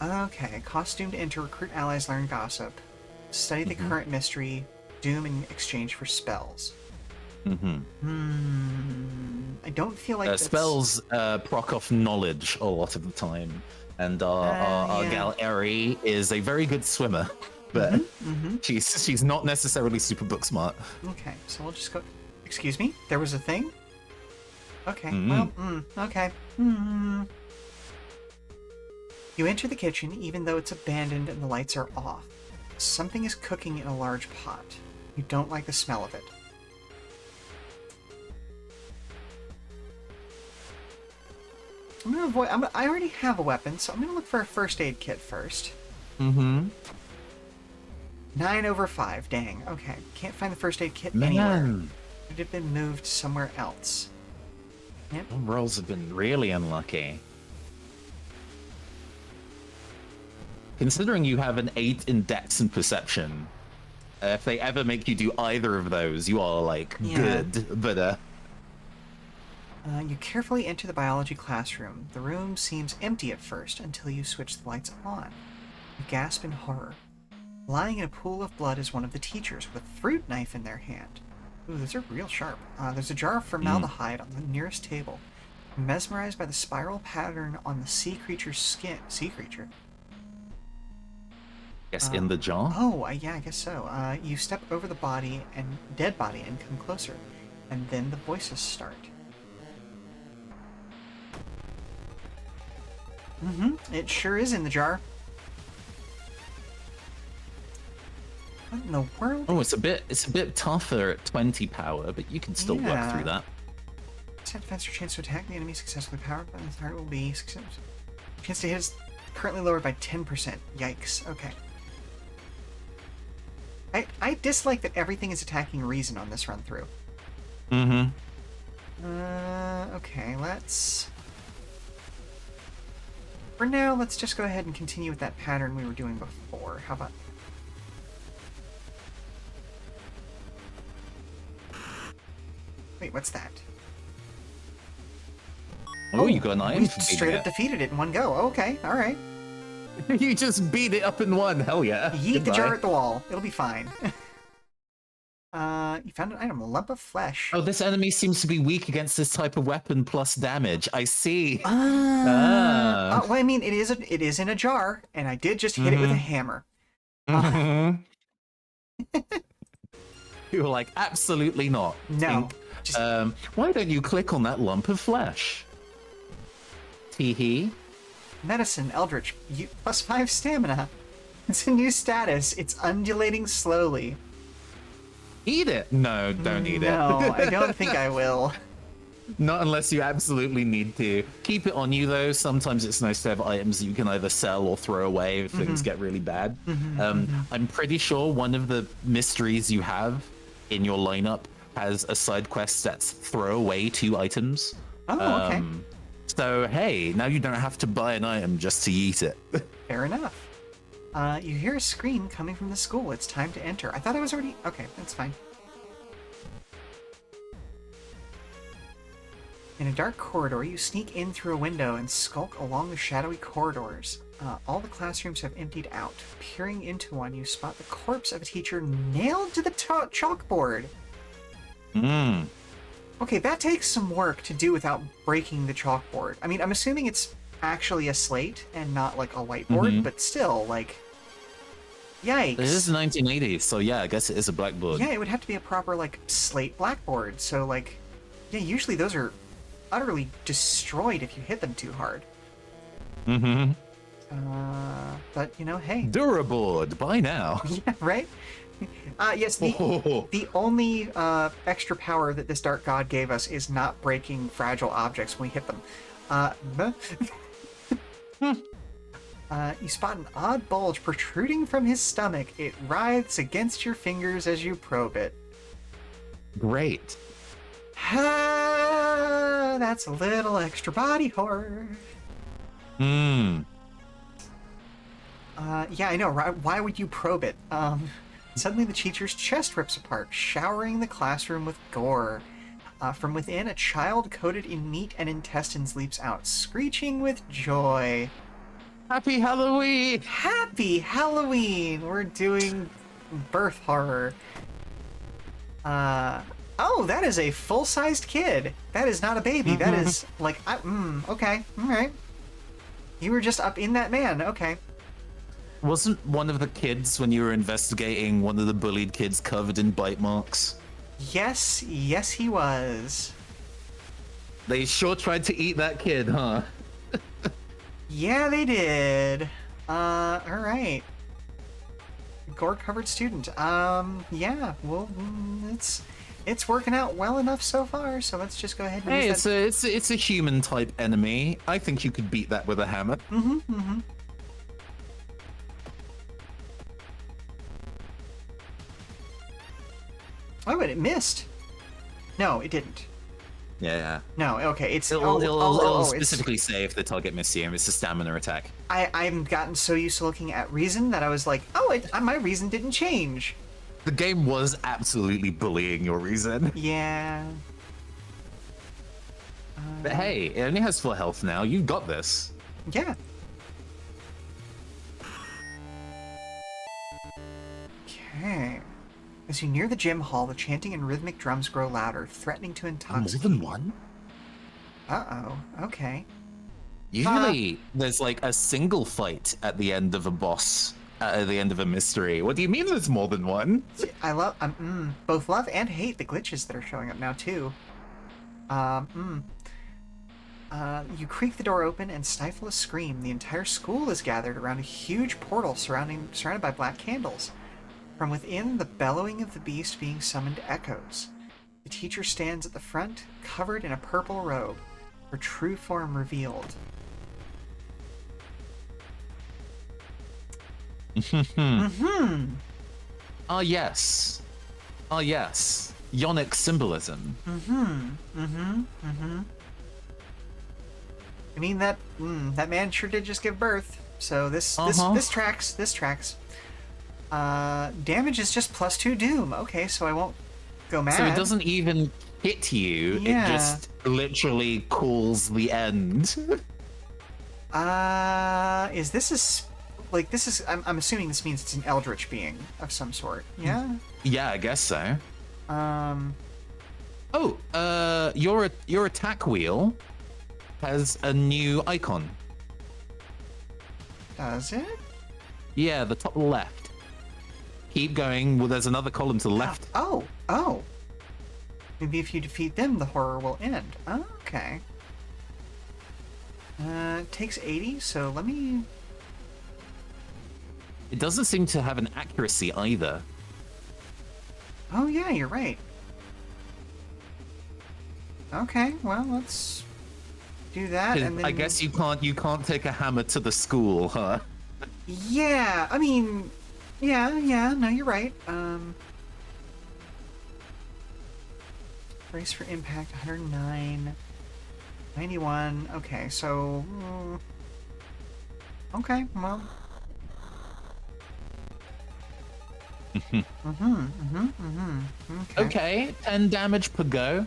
Costumed enter, recruit allies, learn gossip. Study the current mystery, doom in exchange for spells. I don't feel like spells proc off knowledge a lot of the time. And our gal Eri is a very good swimmer. But she's not necessarily super book smart. Okay, so we'll just go... Excuse me? There was a thing? Okay, okay. You enter the kitchen even though it's abandoned and the lights are off. Something is cooking in a large pot. You don't like the smell of it. I'm gonna avoid... I already have a weapon, so I'm gonna look for a first aid kit first. 9/5. Dang. Okay. Can't find the first aid kit anywhere. Man, It had been moved somewhere else. Yep. some rolls have been really unlucky. Considering you have an 8 in Dex and Perception, if they ever make you do either of those, you are, like, Yeah. good. But, You carefully enter the biology classroom. The room seems empty at first until you switch the lights on. You gasp in horror. Lying in a pool of blood is one of the teachers with a fruit knife in their hand. Ooh, those are real sharp. There's a jar of formaldehyde on the nearest table. Mesmerized by the spiral pattern on the sea creature's skin. Sea creature? guess in the jar? Oh, yeah, I guess so. You step over the body and dead body and come closer. And then the voices start. It sure is in the jar. What in the world? Oh, it's a bit tougher at 20 power, but you can still work through that. Set defense your chance to attack the enemy successfully powered by the target will be success. Chance to hit is currently lowered by 10%. Yikes. Okay. I dislike that everything is attacking reason on this run through. Okay, let's... For now, let's just go ahead and continue with that pattern we were doing before. How about... Wait, what's that? Oh, you got an iron We for straight up beating defeated it in one go. Okay, alright. it. You just beat it up in one. Hell yeah. Yeet the Goodbye. jar at the wall. It'll be fine. You found an item, a lump of flesh. Oh, this enemy seems to be weak against this type of weapon plus damage. I see. Well, I mean, it is in a jar, and I did just hit it with a hammer. You were like, absolutely not. No. Think, why don't you click on that lump of flesh? Teehee. Medicine, Eldritch, +5 stamina. It's a new status. It's undulating slowly. Eat it. No, don't eat it. No, I don't think I will. Not unless you absolutely need to. Keep it on you, though. Sometimes it's nice to have items that you can either sell or throw away if things get really bad. I'm pretty sure one of the mysteries you have in your lineup has a side quest that's throw away 2 items. Oh, okay. So, hey, now you don't have to buy an item just to eat it. Fair enough. You hear a scream coming from the school. It's time to enter. I thought I was already... Okay, that's fine. In a dark corridor, you sneak in through a window and skulk along the shadowy corridors. All the classrooms have emptied out. Peering into one, you spot the corpse of a teacher nailed to the chalkboard. Okay, that takes some work to do without breaking the chalkboard. I mean, I'm assuming it's actually a slate and not like a whiteboard, but still, like... Yikes. It is 1980s, so yeah, I guess it is a blackboard. Yeah, it would have to be a proper, like, slate blackboard. So, like, yeah, usually those are utterly destroyed if you hit them too hard. But, you know, hey. Duraboard, by now. Yeah, right? Yes, the only extra power that this dark god gave us is not breaking fragile objects when we hit them. You spot an odd bulge protruding from his stomach. It writhes against your fingers as you probe it. Great. That's a little extra body horror. Yeah, I know, right? Why would you probe it? Suddenly the teacher's chest rips apart, showering the classroom with gore. From within, a child coated in meat and intestines leaps out, screeching with joy. Happy Halloween! Happy Halloween! We're doing birth horror. Oh, that is a full-sized kid. That is not a baby. That is, like, okay, alright. You were just up in that man, okay. Wasn't one of the kids, when you were investigating, one of the bullied kids covered in bite marks? Yes, he was. They sure tried to eat that kid, huh? Yeah, they did. Alright. Gore-covered student. Yeah, well, it's working out well enough so far, so let's just go ahead and Hey, use that. it's a human-type enemy. I think you could beat that with a hammer. Oh, but it missed. No, it didn't. Yeah. No, okay, it's... It'll it's... specifically say if the target missed you. It's a stamina attack. I've gotten so used to looking at reason that I was like, oh, my reason didn't change. The game was absolutely bullying your reason. Yeah. But hey, it only has 4 health now. You got this. Yeah. Okay. As you near the gym hall, the chanting and rhythmic drums grow louder, threatening to intoxicate. More than one? Uh-oh. Okay. Usually, there's like a single fight at the end of a boss, at the end of a mystery. What do you mean there's more than one? I love, both love and hate the glitches that are showing up now, too. You creak the door open and stifle a scream. The entire school is gathered around a huge portal surrounded by black candles. From within, the bellowing of the beast being summoned echoes. The teacher stands at the front, covered in a purple robe, her true form revealed. Ah, yes. Ah, yes. Yonic symbolism. I mean, that man sure did just give birth. So this tracks. This tracks. Damage is just +2 doom. Okay, so I won't go mad. So it doesn't even hit you. Yeah. It just literally calls the end. Is this this is... I'm assuming this means it's an eldritch being of some sort. Yeah? Yeah, I guess so. Your attack wheel has a new icon. Does it? Yeah, the top left. Keep going. Well, there's another column to the left. Oh. Maybe if you defeat them, the horror will end. Okay. It takes 80, so let me... It doesn't seem to have an accuracy either. Oh yeah, you're right. Okay, well, let's do that, and then... I guess you can't take a hammer to the school, huh? Yeah, I mean... Yeah, no, you're right. Brace for impact, 109. 91, okay, so... okay, well... Okay, 10 damage per go.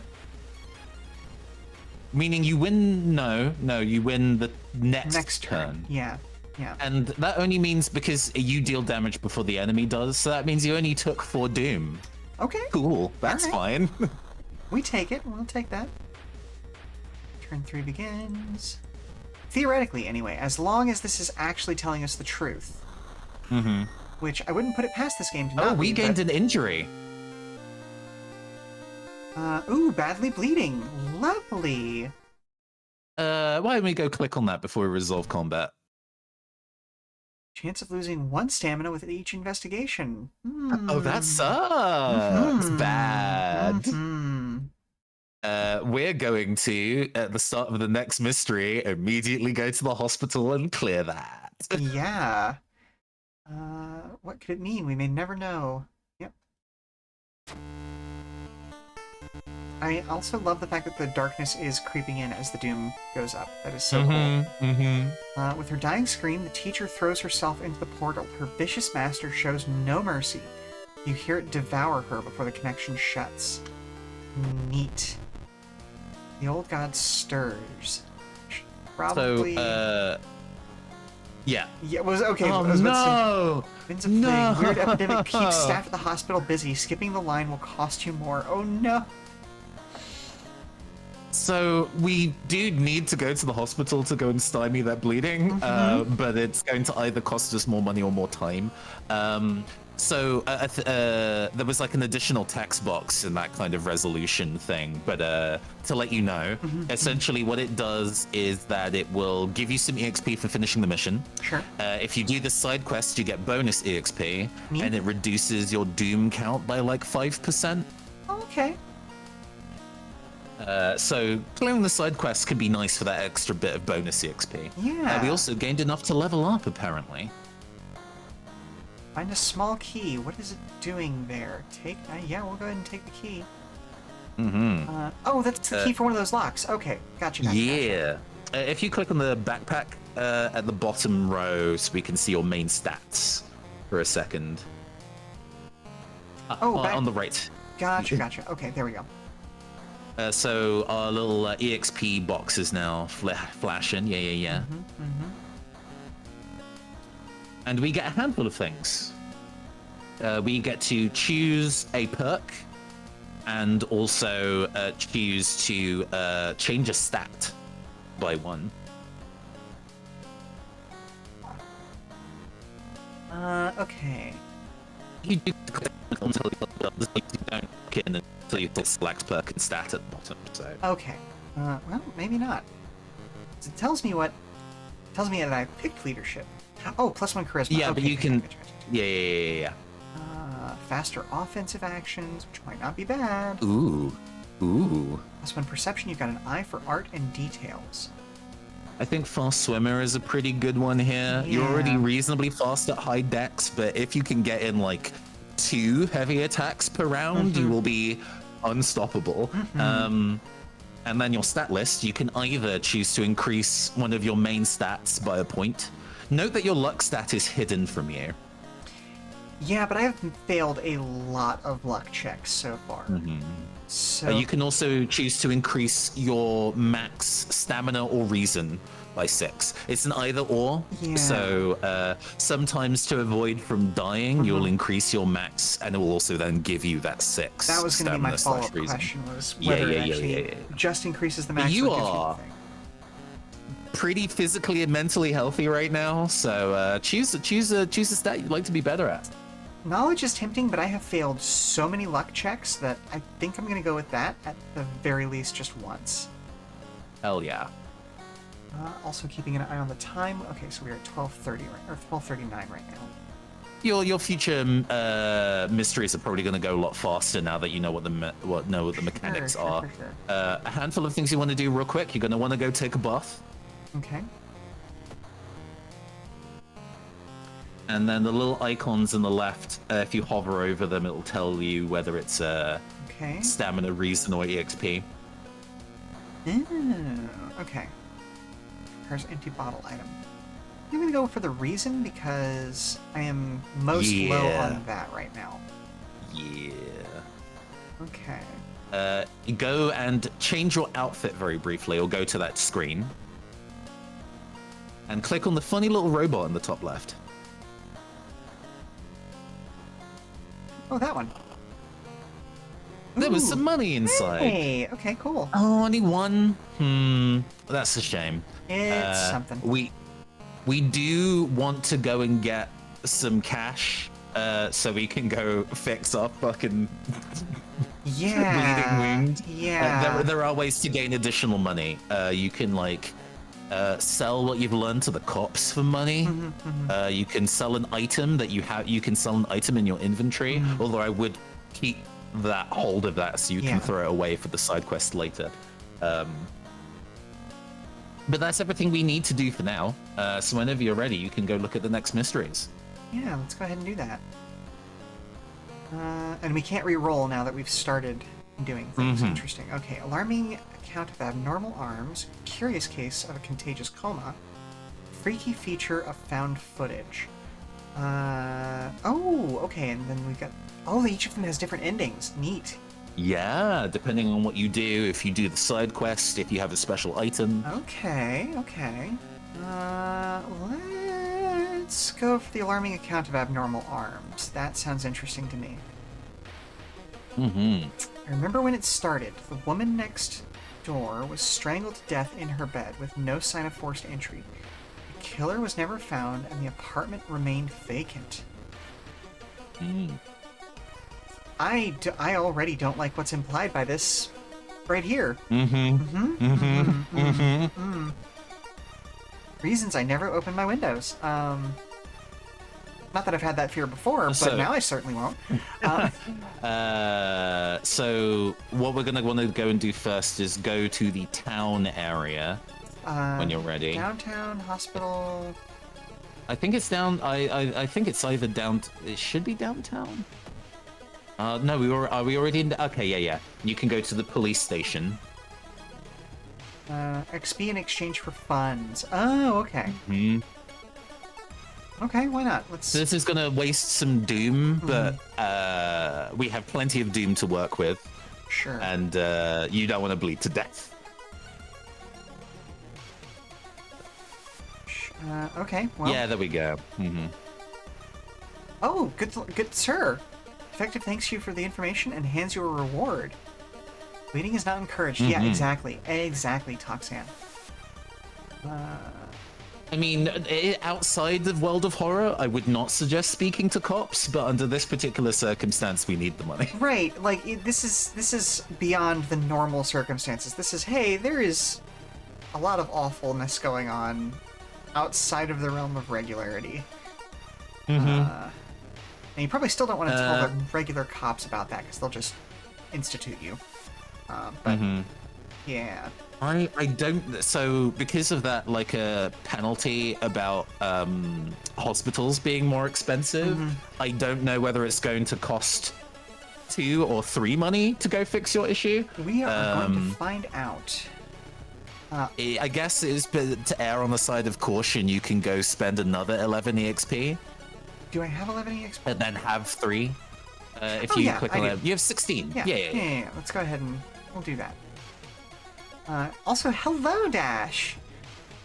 Meaning you win... No, you win the next turn. Yeah. And that only means because you deal damage before the enemy does, so that means you only took 4 doom. Okay. Cool, that's fine. We take it, we'll take that. Turn 3 begins. Theoretically, anyway, as long as this is actually telling us the truth. Which I wouldn't put it past this game to not we gained an injury. Ooh, badly bleeding. Lovely. Why don't we go click on that before we resolve combat? Chance of losing 1 stamina with each investigation. Oh, that sucks. Bad. We're going to, at the start of the next mystery, immediately go to the hospital and clear that. Yeah. What could it mean? We may never know. Yep. I also love the fact that the darkness is creeping in as the doom goes up. That is so cool. With her dying scream, the teacher throws herself into the portal. Her vicious master shows no mercy. You hear it devour her before the connection shuts. Neat. The old god stirs. Probably... Yeah. Yeah, was okay. Oh, was no! Winds of plague. Weird epidemic keeps staff at the hospital busy. Skipping the line will cost you more. Oh no! So we do need to go to the hospital to go and stymie that bleeding, but it's going to either cost us more money or more time. There was like an additional text box in that kind of resolution thing, but to let you know, essentially what it does is that it will give you some EXP for finishing the mission. Sure. If you do the side quest, you get bonus EXP, and it reduces your doom count by like 5%. Okay. So clearing the side quests can be nice for that extra bit of bonus EXP. Yeah. We also gained enough to level up, apparently. Find a small key. What is it doing there? Take. Yeah, we'll go ahead and take the key. Oh, that's the key for one of those locks. Okay, gotcha. Yeah. If you click on the backpack at the bottom row, so we can see your main stats for a second. On the right. Gotcha. Okay, there we go. So our little EXP box is now flashing. Yeah. And we get a handful of things. We get to choose a perk and also choose to change a stat by 1. Okay. You do until you don't click in until you select perk and stat at the bottom. So. Okay. Well, maybe not. It tells me that I picked leadership. Oh, +1 charisma. Yeah, okay, but you can. Gotcha. Yeah. Faster offensive actions, which might not be bad. Ooh. +1 perception. You've got an eye for art and details. I think fast swimmer is a pretty good one here. You're already reasonably fast at high dex, but if you can get in like 2 heavy attacks per round, you will be unstoppable. And then your stat list, you can either choose to increase one of your main stats by a point. Note that your luck stat is hidden from you. Yeah, but I have failed a lot of luck checks so far. So You can also choose to increase your max stamina or reason by 6. It's an either or. Yeah. So sometimes to avoid from dying, you'll increase your max, and it will also then give you that 6. that was going to be my stamina follow-up reason. question was whether it actually just increases the max. You or gives are the thing. pretty physically and mentally healthy right now, so choose a stat you'd like to be better at. Knowledge is tempting, but I have failed so many luck checks that I think I'm going to go with that at the very least just once. Hell yeah. Also keeping an eye on the time. Okay, so we're at 12:30 or 12:39 right now. Your future mysteries are probably going to go a lot faster now that you know what the mechanics are. Sure. A handful of things you want to do real quick. You're going to want to go take a bath. Okay. And then the little icons on the left, if you hover over them, it'll tell you whether it's Okay. stamina, reason, or EXP. Okay. Here's empty bottle item. I'm gonna go for the reason because I am most low on that right now. Yeah. Okay. Go and change your outfit very briefly, or go to that screen. And click on the funny little robot in the top left. Oh, that one. There was Ooh. some money inside. Hey, okay, cool. Oh, only one? That's a shame. It's something. We do want to go and get some cash so we can go fix our fucking bleeding wound. Yeah. There are ways to gain additional money. You can like sell what you've learned to the cops for money. You can sell an item that you have. You can sell an item in your inventory. Although I would keep that hold of that so you can throw it away for the side quest later. But that's everything we need to do for now. So whenever you're ready, you can go look at the next mysteries. Yeah, let's go ahead and do that. And we can't re-roll now that we've started doing things. Interesting. Okay, alarming account of abnormal arms, curious case of a contagious coma, freaky feature of found footage. Oh, okay, and then we've got... Oh, each of them has different endings. Neat. Yeah, depending on what you do, if you do the side quest, if you have a special item. Okay. Let's go for the alarming account of abnormal arms. That sounds interesting to me. I remember when it started. The woman next door was strangled to death in her bed with no sign of forced entry. The killer was never found, and the apartment remained vacant. I already don't like what's implied by this right here. Reasons I never open my windows. Not that I've had that fear before, but now I certainly won't. So what we're gonna want to go and do first is go to the town area when you're ready. Downtown, hospital. I think it's down. I think it's either down. It should be downtown. No, are we already in? Okay, yeah. You can go to the police station. XP in exchange for funds. Oh, okay. Hmm. Okay, why not? Let's. This is gonna waste some doom, but we have plenty of doom to work with. Sure. And you don't want to bleed to death. Okay. Well. Yeah, there we go. Oh, good sir. Detective thanks you for the information and hands you a reward. Bleeding is not encouraged. Yeah, exactly, Toxan. I mean, outside of World of Horror, I would not suggest speaking to cops, but under this particular circumstance, we need the money. Right, like this is beyond the normal circumstances. This is, hey, there is a lot of awfulness going on outside of the realm of regularity. And you probably still don't want to tell the regular cops about that because they'll just institute you. But yeah. I don't. So because of that, like a penalty about hospitals being more expensive, I don't know whether it's going to cost 2 or 3 money to go fix your issue. We are going to find out. I guess it's to err on the side of caution. You can go spend another 11 EXP. Do I have 11 EXP? And then have 3. If you click on it, you have 16. Yeah. Let's go ahead and we'll do that. Also, hello, Dash.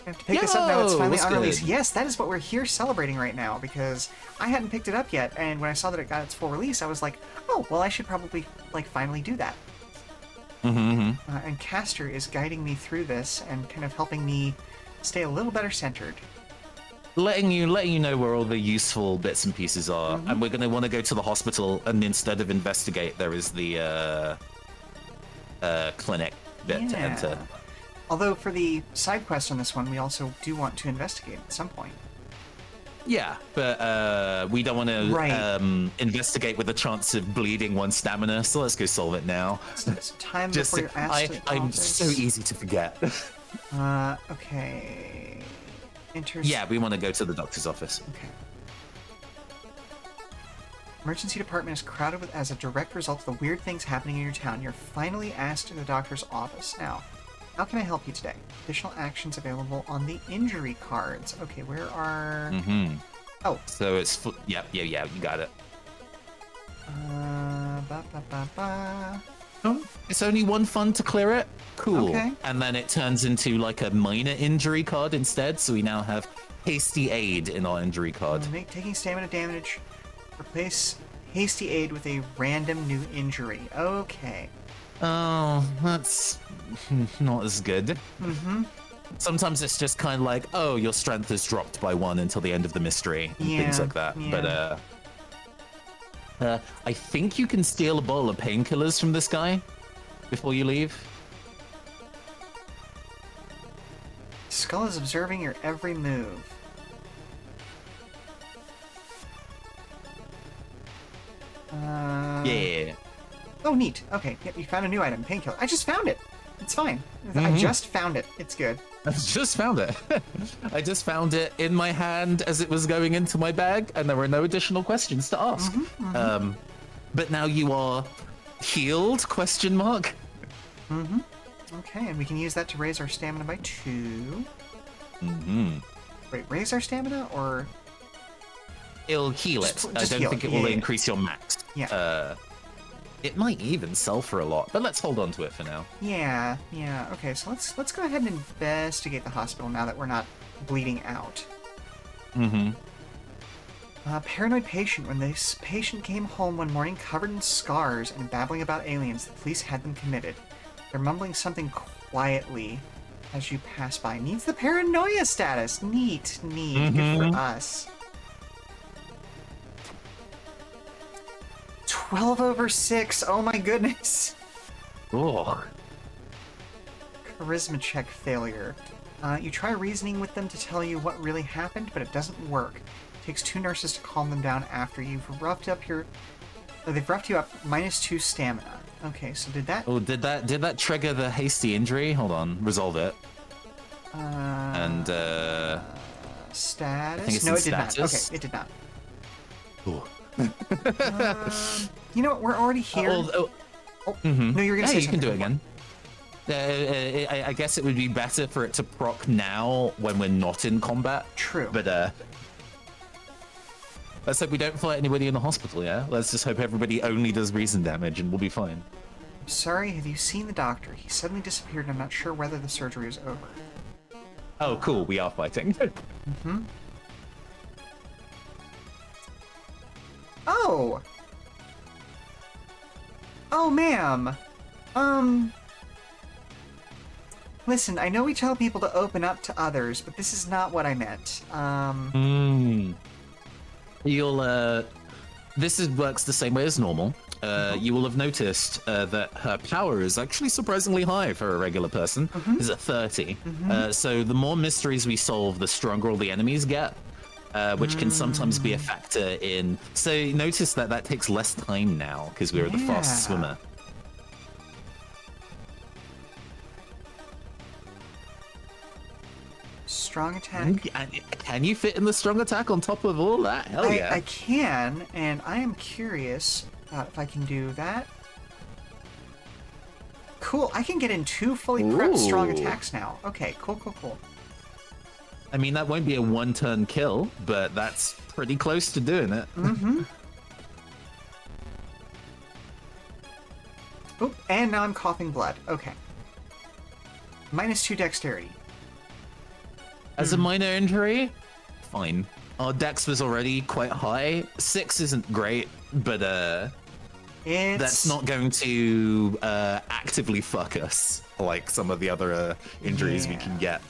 I have to pick this up now. It's finally on release. Yes, that is what we're here celebrating right now because I hadn't picked it up yet, and when I saw that it got its full release, I was like, oh, well, I should probably finally do that. And Castor is guiding me through this and kind of helping me stay a little better centered. Letting you know where all the useful bits and pieces are, and we're going to want to go to the hospital, and instead of investigate, there is the clinic bit to enter. Although for the side quest on this one, we also do want to investigate at some point. Yeah, but we don't want to investigate with a chance of bleeding 1 stamina, so let's go solve it now. It's time before you're asked to I'm so easy to forget. Okay. Yeah, we want to go to the doctor's office. Okay. Emergency department is crowded as a direct result of the weird things happening in your town. You're finally asked to the doctor's office. Now, how can I help you today? Additional actions available on the injury cards. Okay, where are... Oh. So it's... Yeah, you got it. Oh, it's only 1 fund to clear it? Cool. Okay. And then it turns into like a minor injury card instead, so we now have hasty aid in our injury card. Taking stamina damage. Replace hasty aid with a random new injury. Okay. Oh, that's not as good. Sometimes it's just kind of like, oh, your strength is dropped by 1 until the end of the mystery, and things like that. Yeah. But I think you can steal a bottle of painkillers from this guy before you leave. Skull is observing your every move. Yeah. Oh, neat. Okay, yep, you found a new item, painkiller. I just found it. It's fine. I just found it. It's good. I just found it. I just found it in my hand as it was going into my bag, and there were no additional questions to ask. But now you are healed? Question mark. Okay, and we can use that to raise our stamina by 2. Wait, raise our stamina or? It'll heal it. Just I don't think it will increase your max. Yeah. It might even sell for a lot, but let's hold on to it for now. Yeah. Okay, so let's go ahead and investigate the hospital now that we're not bleeding out. Paranoid patient. When this patient came home one morning covered in scars and babbling about aliens, the police had them committed. They're mumbling something quietly as you pass by. Needs the paranoia status. Neat. Good for us. 12/6. Oh my goodness. Oh. Charisma check failure. You try reasoning with them to tell you what really happened, but it doesn't work. It takes 2 nurses to calm them down after you've roughed up your... they've roughed you up -2 stamina. Okay, so did that... Oh, did that trigger the hasty injury? Hold on, resolve it. Status? it's No, in it did not. status. Okay, it did not. Ooh. You know what? We're already here. No, you're gonna say Hey, you can do it something. again. I guess it would be better for it to proc now when we're not in combat. True. But let's hope we don't fight anybody in the hospital, yeah? Let's just hope everybody only does reason damage and we'll be fine. Sorry, have you seen the doctor? He suddenly disappeared and I'm not sure whether the surgery is over. Oh, cool, we are fighting. Oh! Oh, ma'am. Listen, I know we tell people to open up to others, but this is not what I meant. Works the same way as normal. You will have noticed that her power is actually surprisingly high for a regular person. Is at 30. So the more mysteries we solve, the stronger all the enemies get, which can sometimes be a factor in. So notice that takes less time now because we're the fast swimmer. Strong attack. Can you fit in the strong attack on top of all that? Hell yeah. I can, and I am curious if I can do that. Cool, I can get in 2 fully prepped strong attacks now. Okay, cool. I mean, that won't be a one-turn kill, but that's pretty close to doing it. Oh, and now I'm coughing blood. Okay. -2 dexterity. As a minor injury, fine. Our dex was already quite high. 6 isn't great, but that's not going to actively fuck us like some of the other injuries we can get.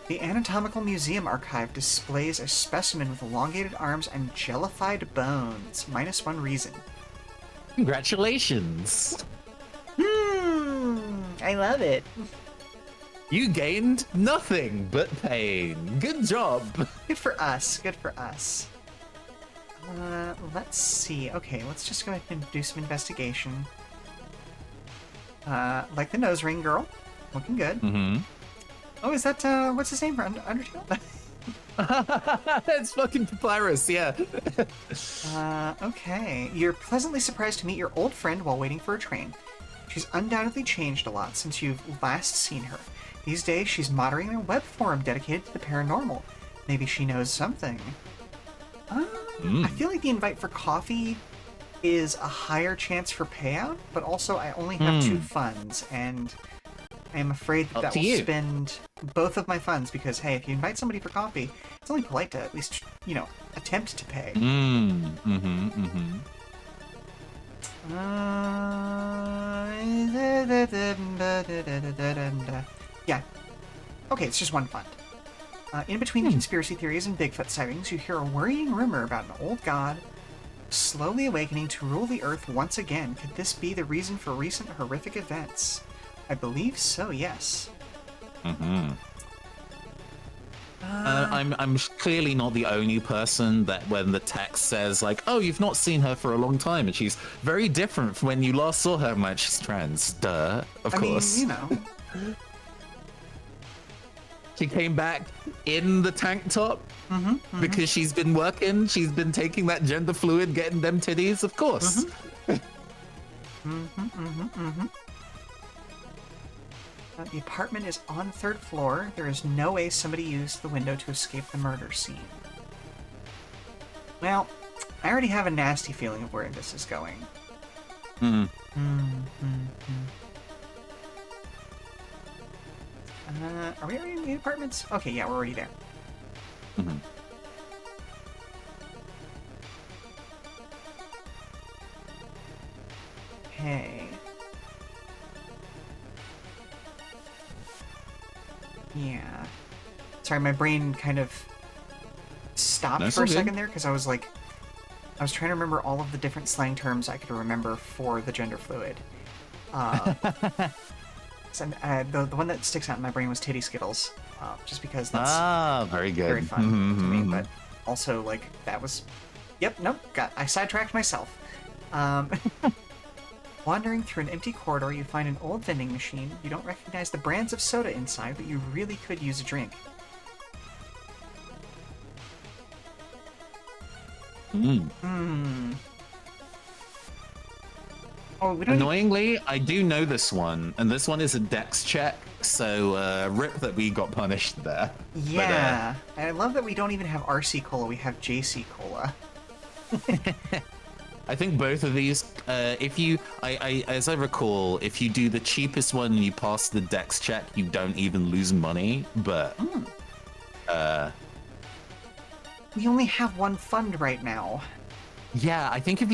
The Anatomical Museum Archive displays a specimen with elongated arms and jellified bones. -1 reason. Congratulations. I love it. You gained nothing but pain. Good job. Good for us. Let's see. Okay, let's just go ahead and do some investigation. Like the nose ring girl. Looking good. Oh, is that, what's his name for Undertale? It's fucking Papyrus, yeah. Okay. You're pleasantly surprised to meet your old friend while waiting for a train. She's undoubtedly changed a lot since you've last seen her. These days, she's moderating a web forum dedicated to the paranormal. Maybe she knows something. I feel like the invite for coffee is a higher chance for payout, but also I only have 2 funds, and I am afraid that will spend both of my funds because, hey, if you invite somebody for coffee, it's only polite to at least, attempt to pay. Yeah. Okay, it's just 1 fund. In between conspiracy theories and Bigfoot sightings, you hear a worrying rumor about an old god slowly awakening to rule the earth once again. Could this be the reason for recent horrific events? I believe so, yes. I'm clearly not the only person that when the text says like, oh, you've not seen her for a long time and she's very different from when you last saw her. I'm like, she's trans. Duh. Of course. I mean, She came back in the tank top because she's been working. She's been taking that gender fluid, getting them titties. Of course. The apartment is on the 3rd floor. There is no way somebody used the window to escape the murder scene. Well, I already have a nasty feeling of where this is going. Are we already in the apartments? Okay, yeah, we're already there. Hey. Yeah. Sorry, my brain kind of stopped for a second there because I was like, I was trying to remember all of the different slang terms I could remember for the gender fluid. The one that sticks out in my brain was titty skittles, just because that's very good, very fun to me. But also, like, that was, I sidetracked myself. Wandering through an empty corridor, you find an old vending machine. You don't recognize the brands of soda inside, but you really could use a drink. Oh, we don't Annoyingly, I do know this one, and this one is a dex check, so rip that we got punished there. Yeah, and I love that we don't even have RC Cola, we have JC Cola. I think both of these, if you, as I recall, if you do the cheapest one and you pass the dex check, you don't even lose money, but, we only have one fund right now. yeah, I think if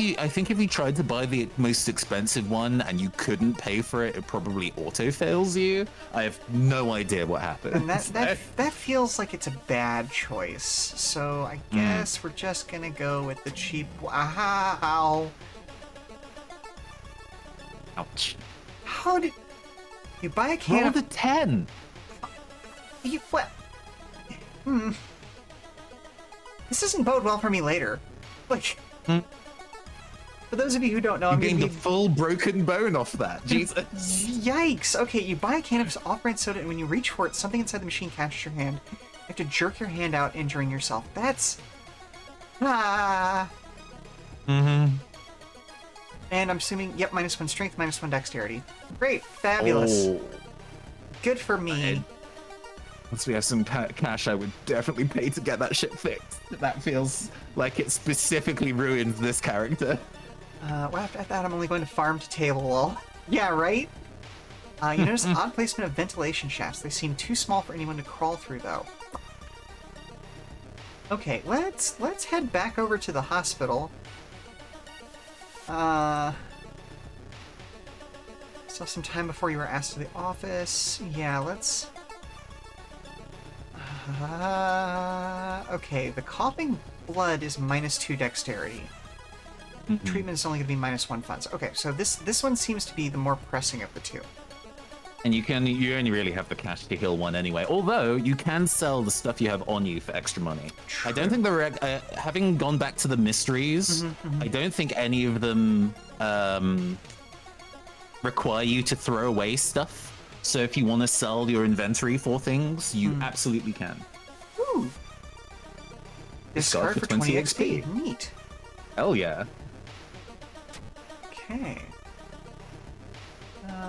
you tried to buy the most expensive one and you couldn't pay for it, it probably auto fails you. I have no idea what happened. And that feels like it's a bad choice. So I guess we're just gonna go with the cheap. Wow. Ouch. How did you buy a can Roll of the 10. what? This doesn't bode well for me later. Like, for those of you who don't know, You I'm gonna gained be a full broken bone off that. Jesus. Yikes! Okay, you buy a can of off-brand soda, and when you reach for it, something inside the machine catches your hand. You have to jerk your hand out, injuring yourself. That's... And I'm assuming, yep, -1 strength, -1 dexterity. Great, fabulous. Oh. Good for me. Once we have some cash, I would definitely pay to get that shit fixed. That feels like it specifically ruins this character. Well, after that, I'm only going to farm to table. Well, yeah, right? You notice odd placement of ventilation shafts. They seem too small for anyone to crawl through, though. Okay, let's head back over to the hospital. Still some time before you were asked to the office. Yeah, let's... okay, the coughing blood is -2 dexterity. Treatment is only going to be -1 funds. Okay, so this one seems to be the more pressing of the two. And you only really have the cash to heal one anyway. Although you can sell the stuff you have on you for extra money. True. I don't think having gone back to the mysteries, I don't think any of them require you to throw away stuff. So if you want to sell your inventory for things, you absolutely can. Ooh. Discard for 20 XP. Neat. Hell yeah. Okay.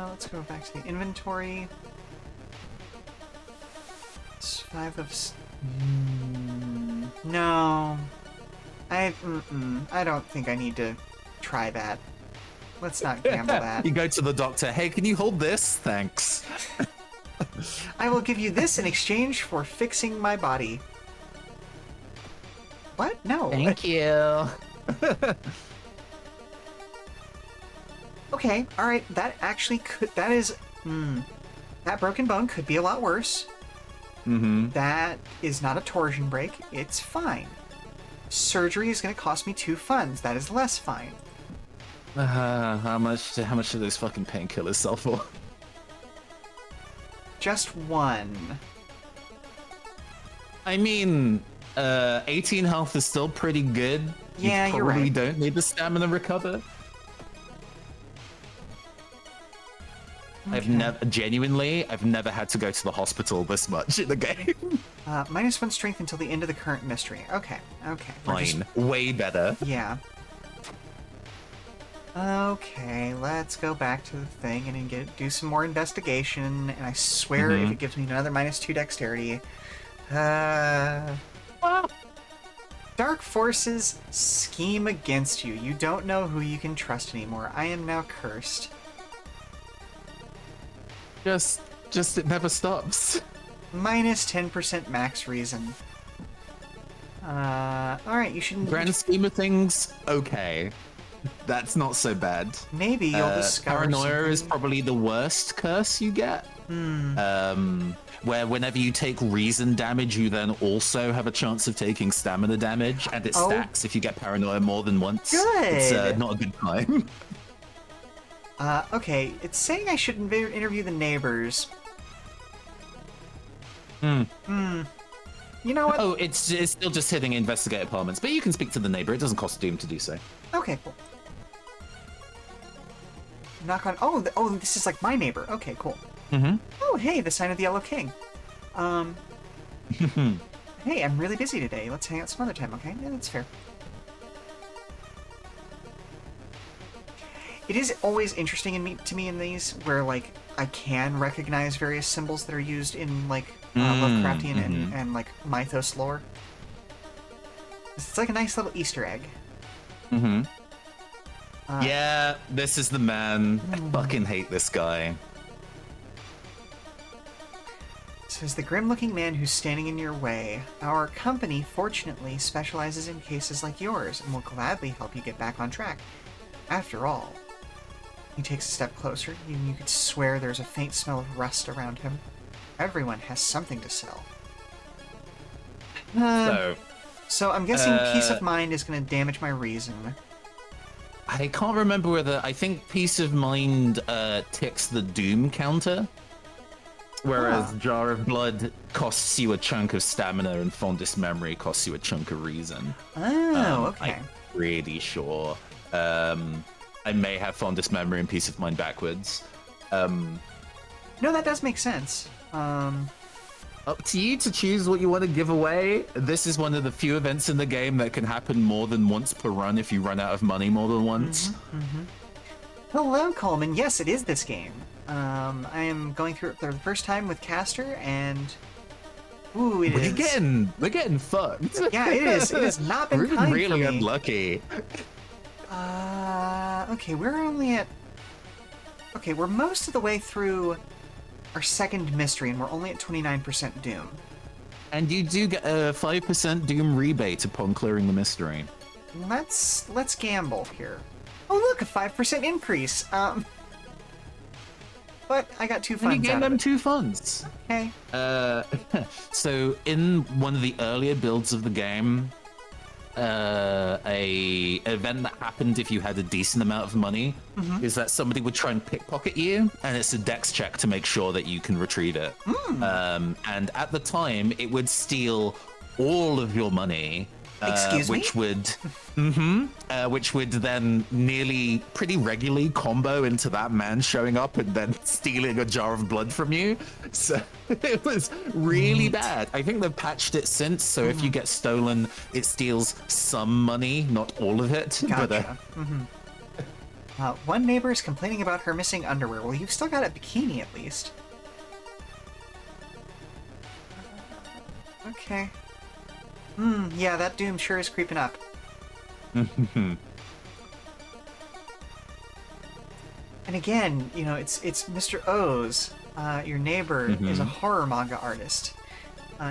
Let's go back to the inventory. It's 5 of... No. I don't think I need to try that. Let's not gamble that. You go to the doctor. Hey, can you hold this? Thanks. I will give you this in exchange for fixing my body. What? No. Thank you. Okay, alright, that actually could... That is... that broken bone could be a lot worse. That is not a torsion break. It's fine. Surgery is going to cost me 2 funds. That is less fine. How much do those fucking painkillers sell for? Just 1. I mean, 18 health is still pretty good. Yeah, you you're right. probably don't need the stamina recover. Okay. I've never had to go to the hospital this much in the game. -1 strength until the end of the current mystery. Okay, okay. We're Fine. Way better. Yeah. Okay, let's go back to the thing and do some more investigation. And I swear, if it gives me another -2 dexterity, dark forces scheme against you. You don't know who you can trust anymore. I am now cursed. Just it never stops. -10% max reason. Alright, you shouldn't... Grand scheme of things, okay. That's not so bad. Maybe you'll discover Paranoia is something. probably the worst curse you get. Where whenever you take reason damage, you then also have a chance of taking stamina damage, and it stacks if you get paranoia more than once. Good. It's not a good time. Okay, it's saying I should interview the neighbors. You know what? Oh, it's still just hitting investigate apartments, but you can speak to the neighbor. It doesn't cost Doom to do so. Okay, cool. knock on... Oh, this is like my neighbor. Okay, cool. Mm-hmm. Oh, hey, the sign of the Yellow King. Hey, I'm really busy today. Let's hang out some other time, okay? Yeah, that's fair. It is always interesting to me in these where, like, I can recognize various symbols that are used in, like, Lovecraftian and, like, mythos lore. It's like a nice little Easter egg. Mm-hmm. Yeah, this is the man. I fucking hate this guy. Says the grim-looking man who's standing in your way. Our company, fortunately, specializes in cases like yours and will gladly help you get back on track. After all... He takes a step closer, and you could swear there's a faint smell of rust around him. Everyone has something to sell. So I'm guessing peace of mind is going to damage my reason. I can't remember whether... I think peace of mind ticks the doom counter. Whereas Jar of Blood costs you a chunk of stamina and Fondest Memory costs you a chunk of reason. Oh, okay. I'm pretty sure. I may have Fondest Memory and Peace of Mind backwards. No, that does make sense. Up to you to choose what you want to give away. This is one of the few events in the game that can happen more than once per run if you run out of money more than once. Hello, Coleman. Yes, it is this game. I am going through it for the first time with Caster, and... Ooh, it is. We're getting fucked. Yeah, it is. It has not been kind really for me. Unlucky. Okay, we're only at... Okay, we're most of the way through our second mystery, and we're only at 29% Doom. And you do get a 5% Doom rebate upon clearing the mystery. Let's gamble here. Oh, look, a 5% increase. But I got 2 funds. And you gain them 2 funds. Okay. So in one of the earlier builds of the game, a event that happened if you had a decent amount of money is that somebody would try and pickpocket you, and it's a dex check to make sure that you can retrieve it. And at the time, it would steal all of your money. Excuse me? Which would then nearly pretty regularly combo into that man showing up and then stealing a jar of blood from you. So it was really bad. I think they've patched it since, so if you get stolen, it steals some money, not all of it. Gotcha. But, one neighbor is complaining about her missing underwear. Well, you've still got a bikini at least. Okay. Yeah, that doom sure is creeping up. And again, you know, it's Mr. O's. Your neighbor is a horror manga artist.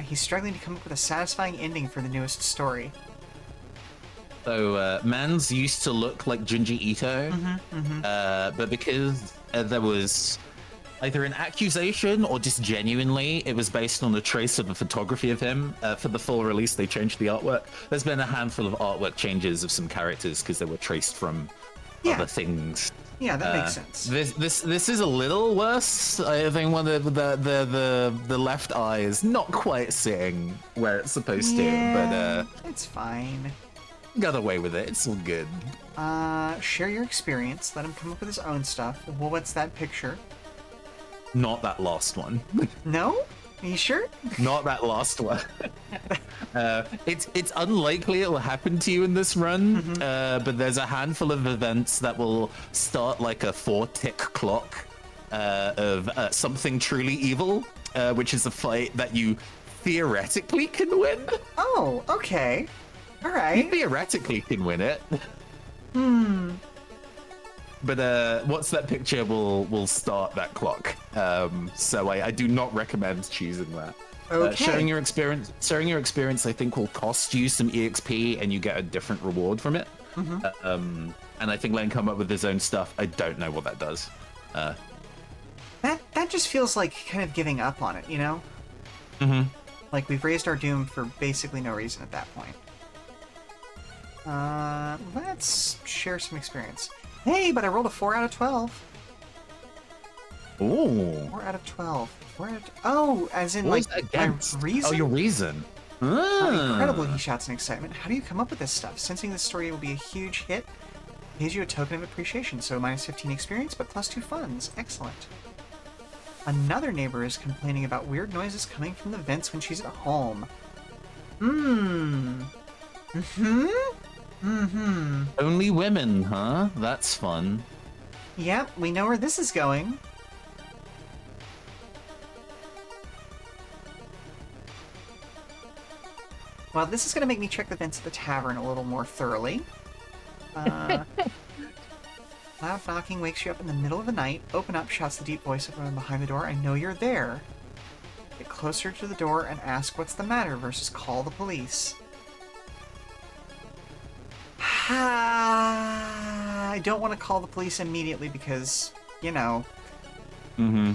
He's struggling to come up with a satisfying ending for the newest story. So, Mans used to look like Junji Ito, but because there was either an accusation or just genuinely it was based on a trace of a photography of him, for the full release they changed the artwork. There's been a handful of artwork changes of some characters because they were traced from other things. Yeah, that makes sense. This is a little worse. I think one of the left eye is not quite sitting where it's supposed to, but it's fine. Got away with it. It's all good. Share your experience. Let him come up with his own stuff. Well, what's that picture? Not that last one. No? Are you sure? Not that last one. It's unlikely it will happen to you in this run, but there's a handful of events that will start like a 4-tick clock of something truly evil, which is a fight that you theoretically can win. Oh, okay. All right. You theoretically can win it. But what's that picture will start that clock. So I do not recommend choosing that. Okay. Sharing your experience, I think, will cost you some EXP, and you get a different reward from it. And I think letting come up with his own stuff, I don't know what that does. That just feels like kind of giving up on it, you know? Like we've raised our doom for basically no reason at that point. Let's share some experience. Hey, but I rolled a 4 out of 12. Ooh. 4 out of 12. 4 out of oh, as in What like was that against? my reason? Oh, your reason. How incredible, he shouts in excitement. How do you come up with this stuff? Sensing this story will be a huge hit, Pays you a token of appreciation, so minus 15 experience, but plus 2 funds. Excellent. Another neighbor is complaining about weird noises coming from the vents when she's at home. Only women, huh? That's fun. Yep, we know where this is going. Well, this is going to make me check the vents at the tavern a little more thoroughly. Loud knocking wakes you up in the middle of the night. Open up, shouts the deep voice from behind the door. I know you're there. Get closer to the door and ask what's the matter versus call the police. I don't want to call the police immediately because, you know. Mm-hmm.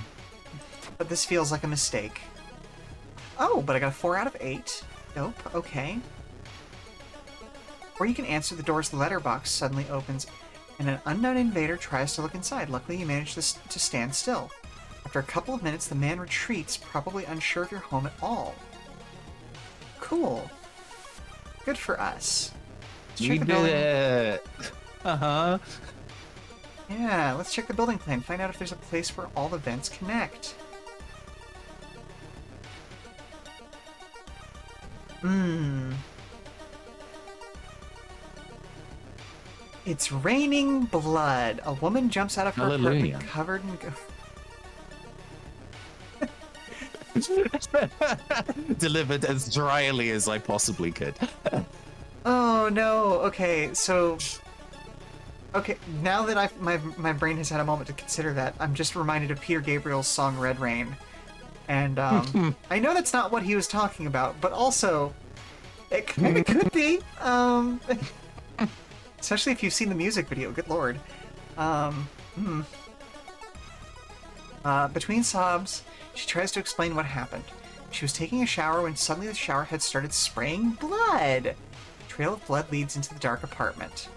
But this feels like a mistake. Oh, but I got a 4 out of 8. Nope, okay. Or you can answer the door's letterbox suddenly opens and an unknown invader tries to look inside. Luckily, you manage to stand still. After a couple of minutes, the man retreats, probably unsure if you're home at all. Cool. Good for us. We did it! Uh-huh. Yeah, let's check the building plan. Find out if there's a place where all the vents connect. It's raining blood. A woman jumps out of her Hallelujah. apartment covered in Delivered as dryly as I possibly could. Oh no. Okay, so now that my brain has had a moment to consider that, I'm just reminded of Peter Gabriel's song Red Rain. And I know that's not what he was talking about, but also it kind of could be. Especially if you've seen the music video. Good lord. Between sobs, she tries to explain what happened. She was taking a shower when suddenly the shower head started spraying blood. A trail of blood leads into the dark apartment.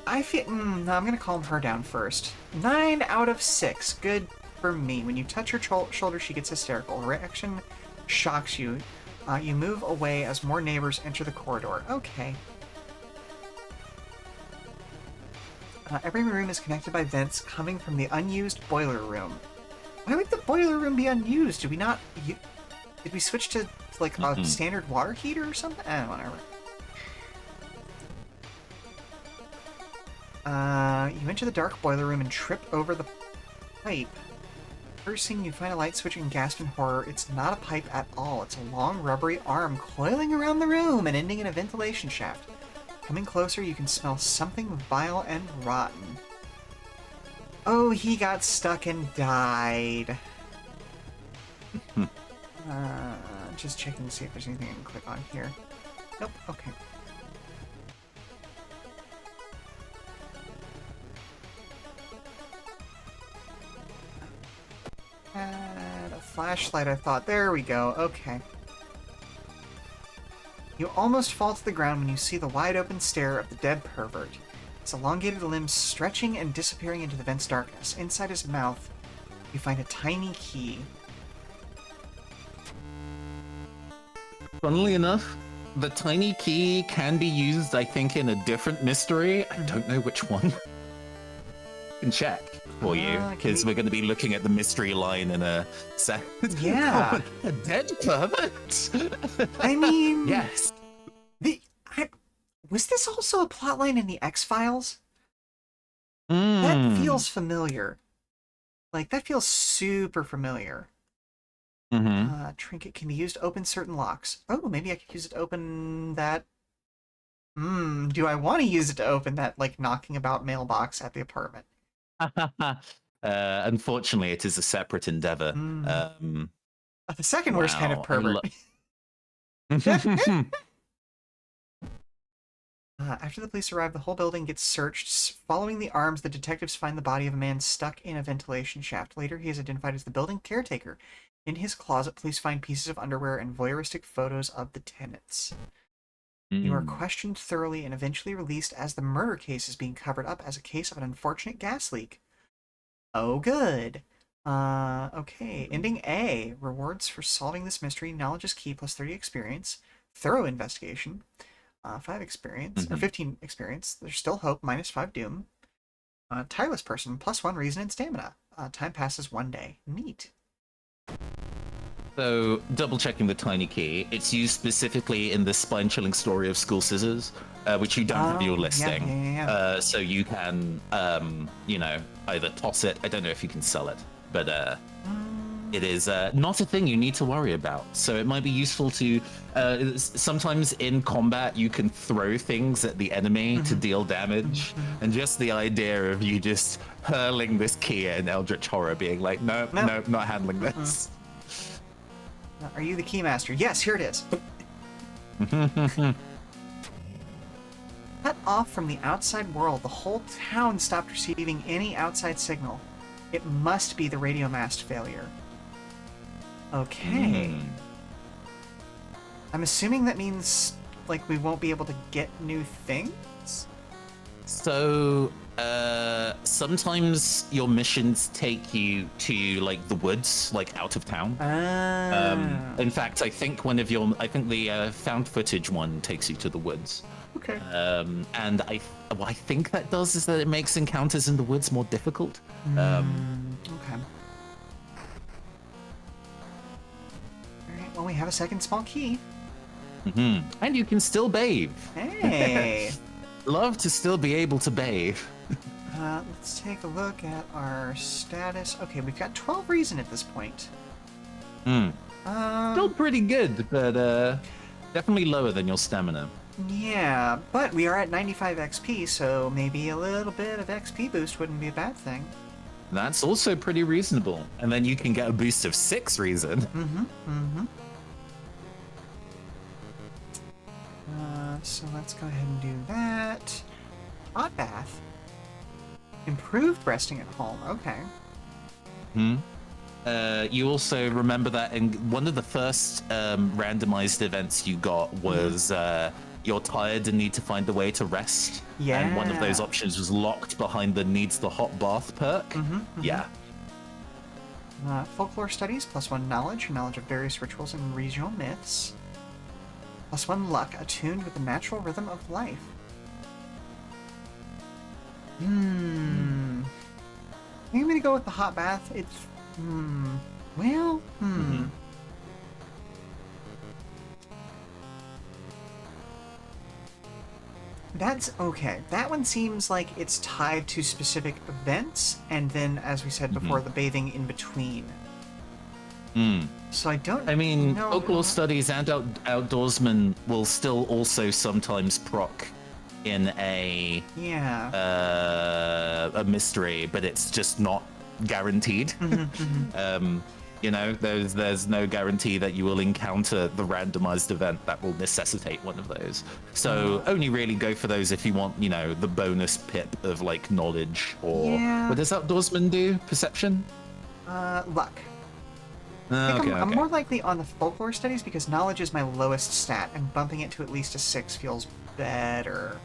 I feel... no, I'm going to calm her down first. 9 out of 6. Good for me. When you touch her shoulder, she gets hysterical. Her reaction shocks you. You move away as more neighbors enter the corridor. Okay. Every room is connected by vents coming from the unused boiler room. Why would the boiler room be unused? Did we not... did we switch to, like, a standard water heater or something? Whatever. You enter the dark boiler room and trip over the pipe. First thing, you find a light switch and gasp in horror. It's not a pipe at all. It's a long, rubbery arm coiling around the room and ending in a ventilation shaft. Coming closer, you can smell something vile and rotten. Oh, he got stuck and died. Just checking to see if there's anything I can click on here. Nope, okay. A flashlight, I thought. There we go. Okay. You almost fall to the ground when you see the wide-open stare of the dead pervert. His elongated limbs stretching and disappearing into the vent's darkness. Inside his mouth, you find a tiny key. Funnily enough, the tiny key can be used, I think, in a different mystery. I don't know which one. Can check for you, because we're going to be looking at the mystery line in a second. Yeah. Oh, a dead pervert? I mean... Yes. Was this also a plotline in the X-Files? That feels familiar. Like, that feels super familiar. Trinket can be used to open certain locks. Oh, maybe I could use it to open that... do I want to use it to open that, like, knocking about mailbox at the apartment? Unfortunately, it is a separate endeavor. The second worst kind of pervert. After the police arrive, the whole building gets searched. Following the arms, the detectives find the body of a man stuck in a ventilation shaft. Later, he is identified as the building caretaker. In his closet, police find pieces of underwear and voyeuristic photos of the tenants. You are questioned thoroughly and eventually released as the murder case is being covered up as a case of an unfortunate gas leak. Oh, good. Okay. Ending A. Rewards for solving this mystery. Knowledge is key, plus 30 experience. thorough investigation, 5 experience, or 15 experience. There's still hope, -5 doom. Tireless person, +1 reason and stamina. Time passes 1 day. Neat. So, double checking the tiny key, it's used specifically in the spine-chilling story of School Scissors, which you don't have your listing. Yeah. So you can, either toss it. I don't know if you can sell it, but it is not a thing you need to worry about. So it might be useful to. Sometimes in combat, you can throw things at the enemy to deal damage, and just the idea of you just hurling this key at an Eldritch Horror, being like, nope, not handling this. Are you the keymaster? Yes, here it is. Cut off from the outside world, the whole town stopped receiving any outside signal. It must be the radio mast failure. Okay. I'm assuming that means, like, we won't be able to get new things? So, sometimes your missions take you to, like, the woods, like, out of town. In fact, I think the found footage one takes you to the woods. Okay. And what I think that does is that it makes encounters in the woods more difficult. Okay. Alright, well, we have a second small key. And you can still bathe. Hey! Love to still be able to bathe. Let's take a look at our status. Okay, we've got 12 reason at this point. Still pretty good, but definitely lower than your stamina. Yeah, but we are at 95 XP, so maybe a little bit of XP boost wouldn't be a bad thing. That's also pretty reasonable. And then you can get a boost of 6 reason. So let's go ahead and do that. Hot bath. Improved resting at home. Okay. You also remember that in one of the first randomized events you got was you're tired and need to find a way to rest. Yeah. And one of those options was locked behind the needs the hot bath perk. Yeah. Folklore studies, +1 knowledge of various rituals and regional myths. +1 luck, attuned with the natural rhythm of life. I think I'm gonna go with the hot bath. It's That's okay. That one seems like it's tied to specific events, and then, as we said before, the bathing in between. So I don't. I mean, know. folklore studies and outdoorsmen will still also sometimes proc in a mystery, but it's just not guaranteed. There's no guarantee that you will encounter the randomized event that will necessitate one of those. So only really go for those if you want, the bonus pip of like knowledge or what does outdoorsman do? Perception? Luck. I'm more likely on the folklore studies because knowledge is my lowest stat, and bumping it to at least a 6 feels better.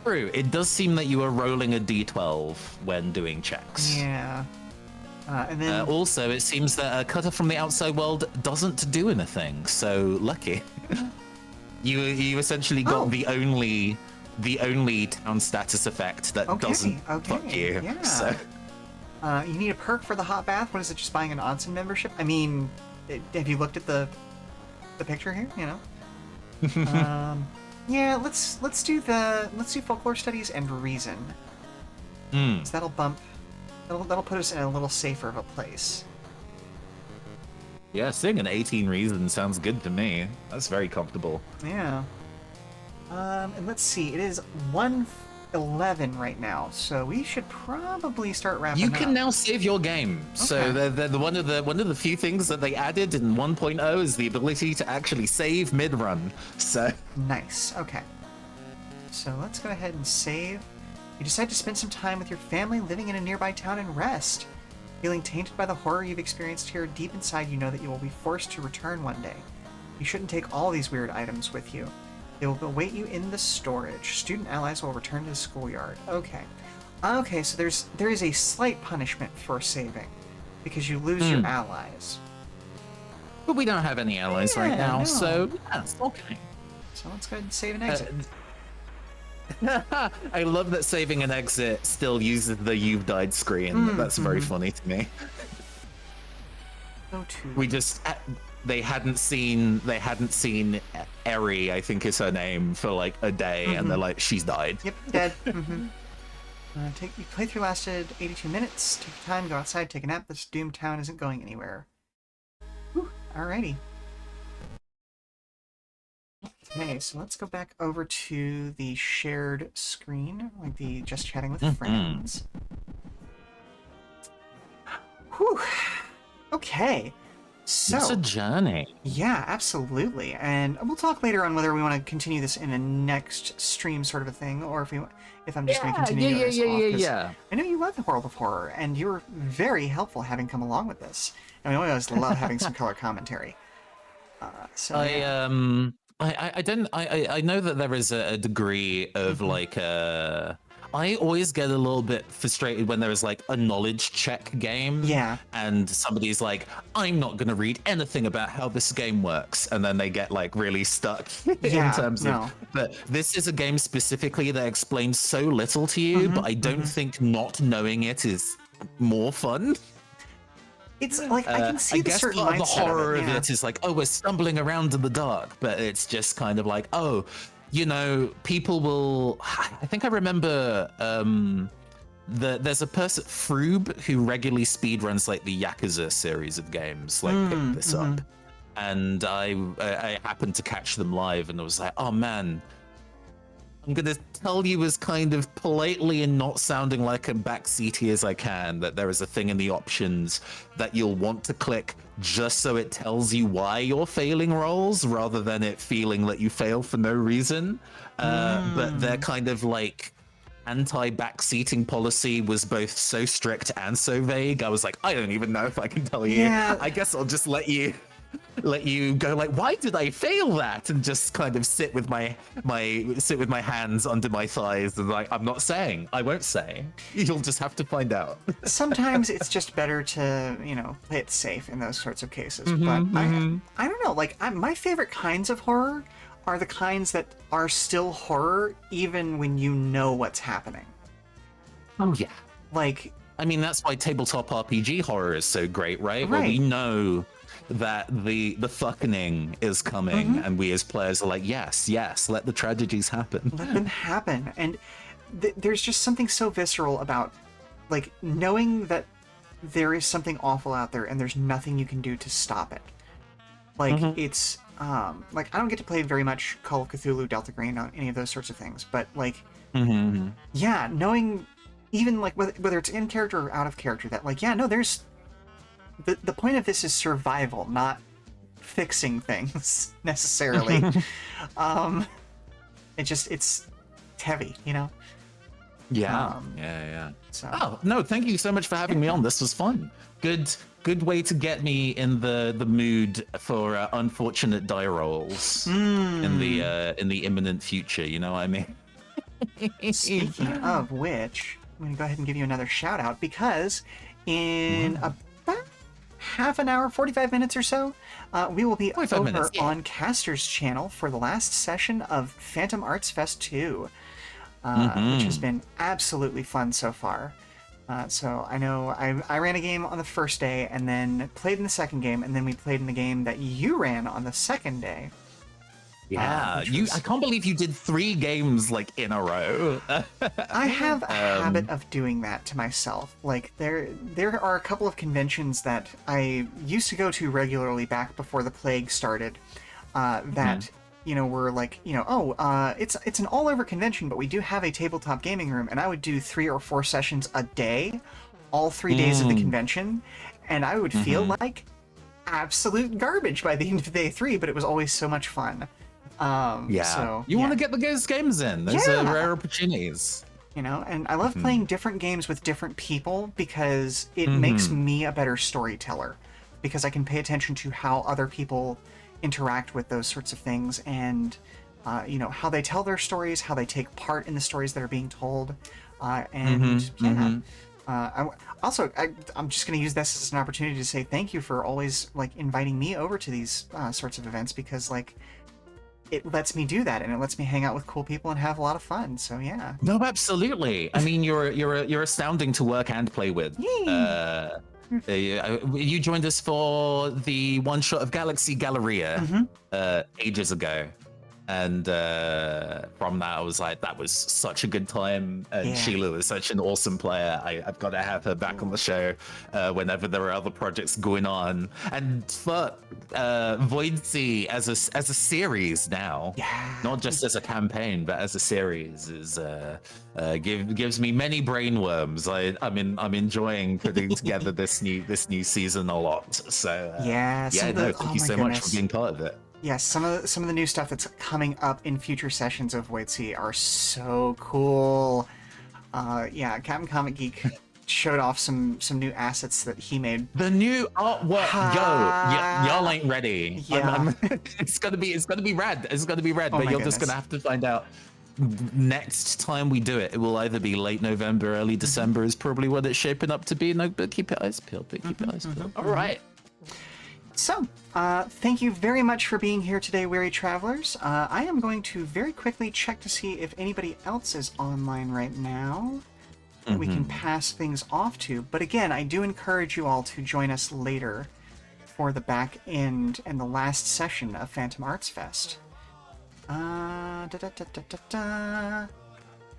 True. It does seem that you are rolling a d12 when doing checks. Yeah. And then also, it seems that a cutter from the outside world doesn't do anything. So lucky. you essentially got the only town status effect that doesn't fuck you. Yeah. So. You need a perk for the hot bath. What is it? Just buying an onsen membership? I mean, have you looked at the picture here? Yeah. Let's do folklore studies and reason. So that'll put us in a little safer of a place. Yeah, seeing an 18 reason sounds good to me. That's very comfortable. Yeah. And let's see. It is 1:11 right now, so we should probably start wrapping up. You can now save your game. Okay. So one of the few things that they added in 1.0 is the ability to actually save mid-run. So nice. Okay. So let's go ahead and save. You decide to spend some time with your family living in a nearby town and rest. Feeling tainted by the horror you've experienced here, deep inside you know that you will be forced to return one day. You shouldn't take all these weird items with you. They will await you in the storage. Student allies will return to the schoolyard. Okay. Okay, so there is a slight punishment for saving, because you lose your allies. But we don't have any allies right Yeah, now, no. so yeah, it's okay. So let's go ahead and save and exit. I love that saving an exit still uses the "you've died" screen. That's very funny to me. Go to... We just they hadn't seen Eri, I think is her name, for like a day, and they're like, she's died. Yep, dead. Your playthrough lasted 82 minutes. Take your time, go outside, take a nap. This doomed town isn't going anywhere. Whew, alrighty. Okay, so let's go back over to the shared screen, like the just chatting with friends. Whew. Okay. So It's a journey. yeah, absolutely. And we'll talk later on whether we want to continue this in a next stream sort of a thing, or if I'm just going to continue doing this off, 'cause I know you love the World of Horror, and you were very helpful having come along with this. And we always love having some color commentary. I know that there is a degree of like I always get a little bit frustrated when there is like a knowledge check game. Yeah. And somebody's like, I'm not going to read anything about how this game works. And then they get like really stuck in terms of. But this is a game specifically that explains so little to you, but I don't think not knowing it is more fun. It's like, I can see the certain part of the mindset horror of it, is like, oh, we're stumbling around in the dark, but it's just kind of like, oh, you know, people will. I think I remember there's a person, Froob, who regularly speedruns like the Yakuza series of games, like picked this up, and I happened to catch them live, and I was like, oh man. I'm going to tell you as kind of politely and not sounding like a backseaty as I can that there is a thing in the options that you'll want to click just so it tells you why you're failing rolls rather than it feeling that you fail for no reason. But they're kind of like anti-backseating policy was both so strict and so vague. I was like, I don't even know if I can tell you. Yeah. I guess I'll just let you go like, why did I fail that? And just kind of sit with my hands under my thighs and like, I'm not saying, I won't say. You'll just have to find out. Sometimes it's just better to, play it safe in those sorts of cases. But I don't know, like my favorite kinds of horror are the kinds that are still horror even when you know what's happening. Oh yeah. Like, I mean, that's why tabletop RPG horror is so great, right? Well, we know that the fucking is coming, and we as players are like, yes, let the tragedies happen. Let them happen. And there's just something so visceral about, like, knowing that there is something awful out there and there's nothing you can do to stop it. Like, it's, like, I don't get to play very much Call of Cthulhu, Delta Green, on any of those sorts of things, but, like, yeah, knowing, even, like, whether it's in character or out of character, that, like, yeah, no, there's... The point of this is survival, not fixing things necessarily. It's heavy, Yeah. Yeah. So. Oh no, thank you so much for having me on. This was fun. Good way to get me in the mood for unfortunate die rolls in the imminent future. You know what I mean? Speaking of which, I'm going to go ahead and give you another shout out because in about half an hour, 45 minutes or so, we will be over on Caster's channel for the last session of Phantom Arts Fest 2, which has been absolutely fun so far. So I know I ran a game on the first day and then played in the second game, and then we played in the game that you ran on the second day. Yeah, I can't believe you did 3 games like in a row. I have a habit of doing that to myself. Like there are a couple of conventions that I used to go to regularly back before the plague started. That were like it's an all-over convention, but we do have a tabletop gaming room, and I would do 3 or 4 sessions a day, all 3 days of the convention, and I would feel like absolute garbage by the end of day 3, but it was always so much fun. So, you want to get those games in. Those are rare opportunities. And I love playing different games with different people because it makes me a better storyteller, because I can pay attention to how other people interact with those sorts of things, and how they tell their stories, how they take part in the stories that are being told, I'm just going to use this as an opportunity to say thank you for always like inviting me over to these sorts of events, because like it lets me do that and it lets me hang out with cool people and have a lot of fun. So yeah. No, absolutely. I mean, you're astounding to work and play with. Yay! You joined us for the one shot of Galaxy Galleria ages ago. And from that, I was like, that was such a good time. And Yeah. Sheela was such an awesome player. I've got to have her back on the show whenever there are other projects going on. And for Void Sea as a series now, not just as a campaign, but as a series, is gives me many brainworms. I'm enjoying putting together this new season a lot. So thank you so much for being part of it. Yes, some of the new stuff that's coming up in future sessions of Void Sea are so cool. Captain Comic Geek showed off some new assets that he made. The new artwork, y'all ain't ready. Yeah. It's gonna be rad. It's gonna be rad, but you're just gonna have to find out next time we do it. It will either be late November, early December is probably what it's shaping up to be. No, but keep your eyes peeled. All right. So, thank you very much for being here today, weary travelers. I am going to very quickly check to see if anybody else is online right now that we can pass things off to. But again, I do encourage you all to join us later for the back end and the last session of Phantom Arts Fest.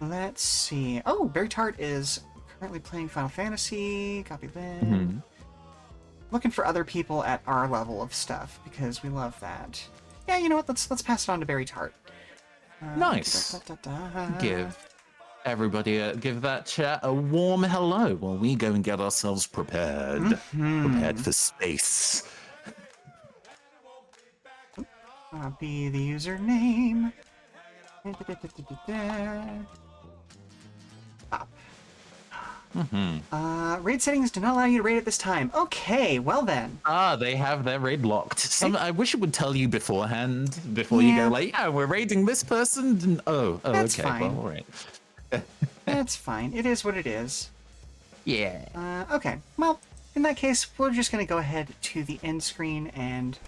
Let's see. Oh, Barry Tart is currently playing Final Fantasy. Copy that. Looking for other people at our level of stuff because we love that. Yeah, you know what? Let's pass it on to Barry Tart. Nice. Give that chat a warm hello while we go and get ourselves prepared. Prepared for space. Copy the username. Pop. Raid settings do not allow you to raid at this time. Okay, well then. They have their raid locked. I wish it would tell you beforehand, before you go like, we're raiding this person. That's okay, fine. well, all right. That's fine. It is what it is. Yeah. Okay, well, in that case, we're just going to go ahead to the end screen, and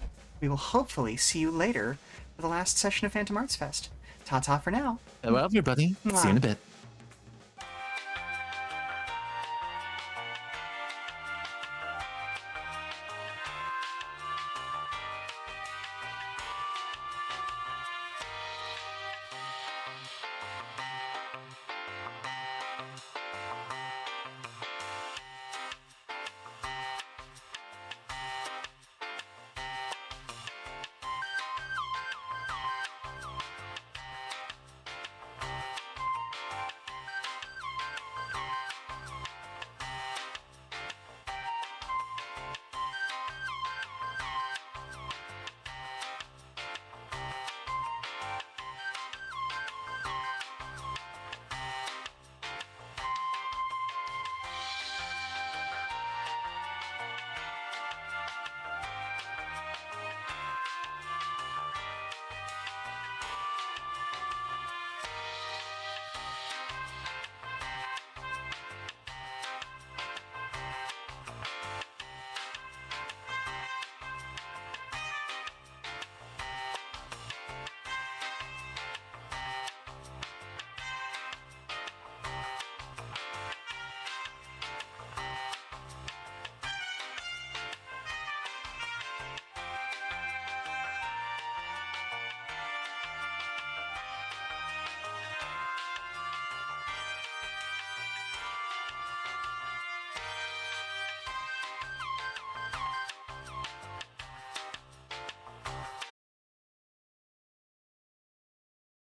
we will hopefully see you later for the last session of Phantom Arts Fest. Ta-ta for now. Well, everybody, see you in a bit.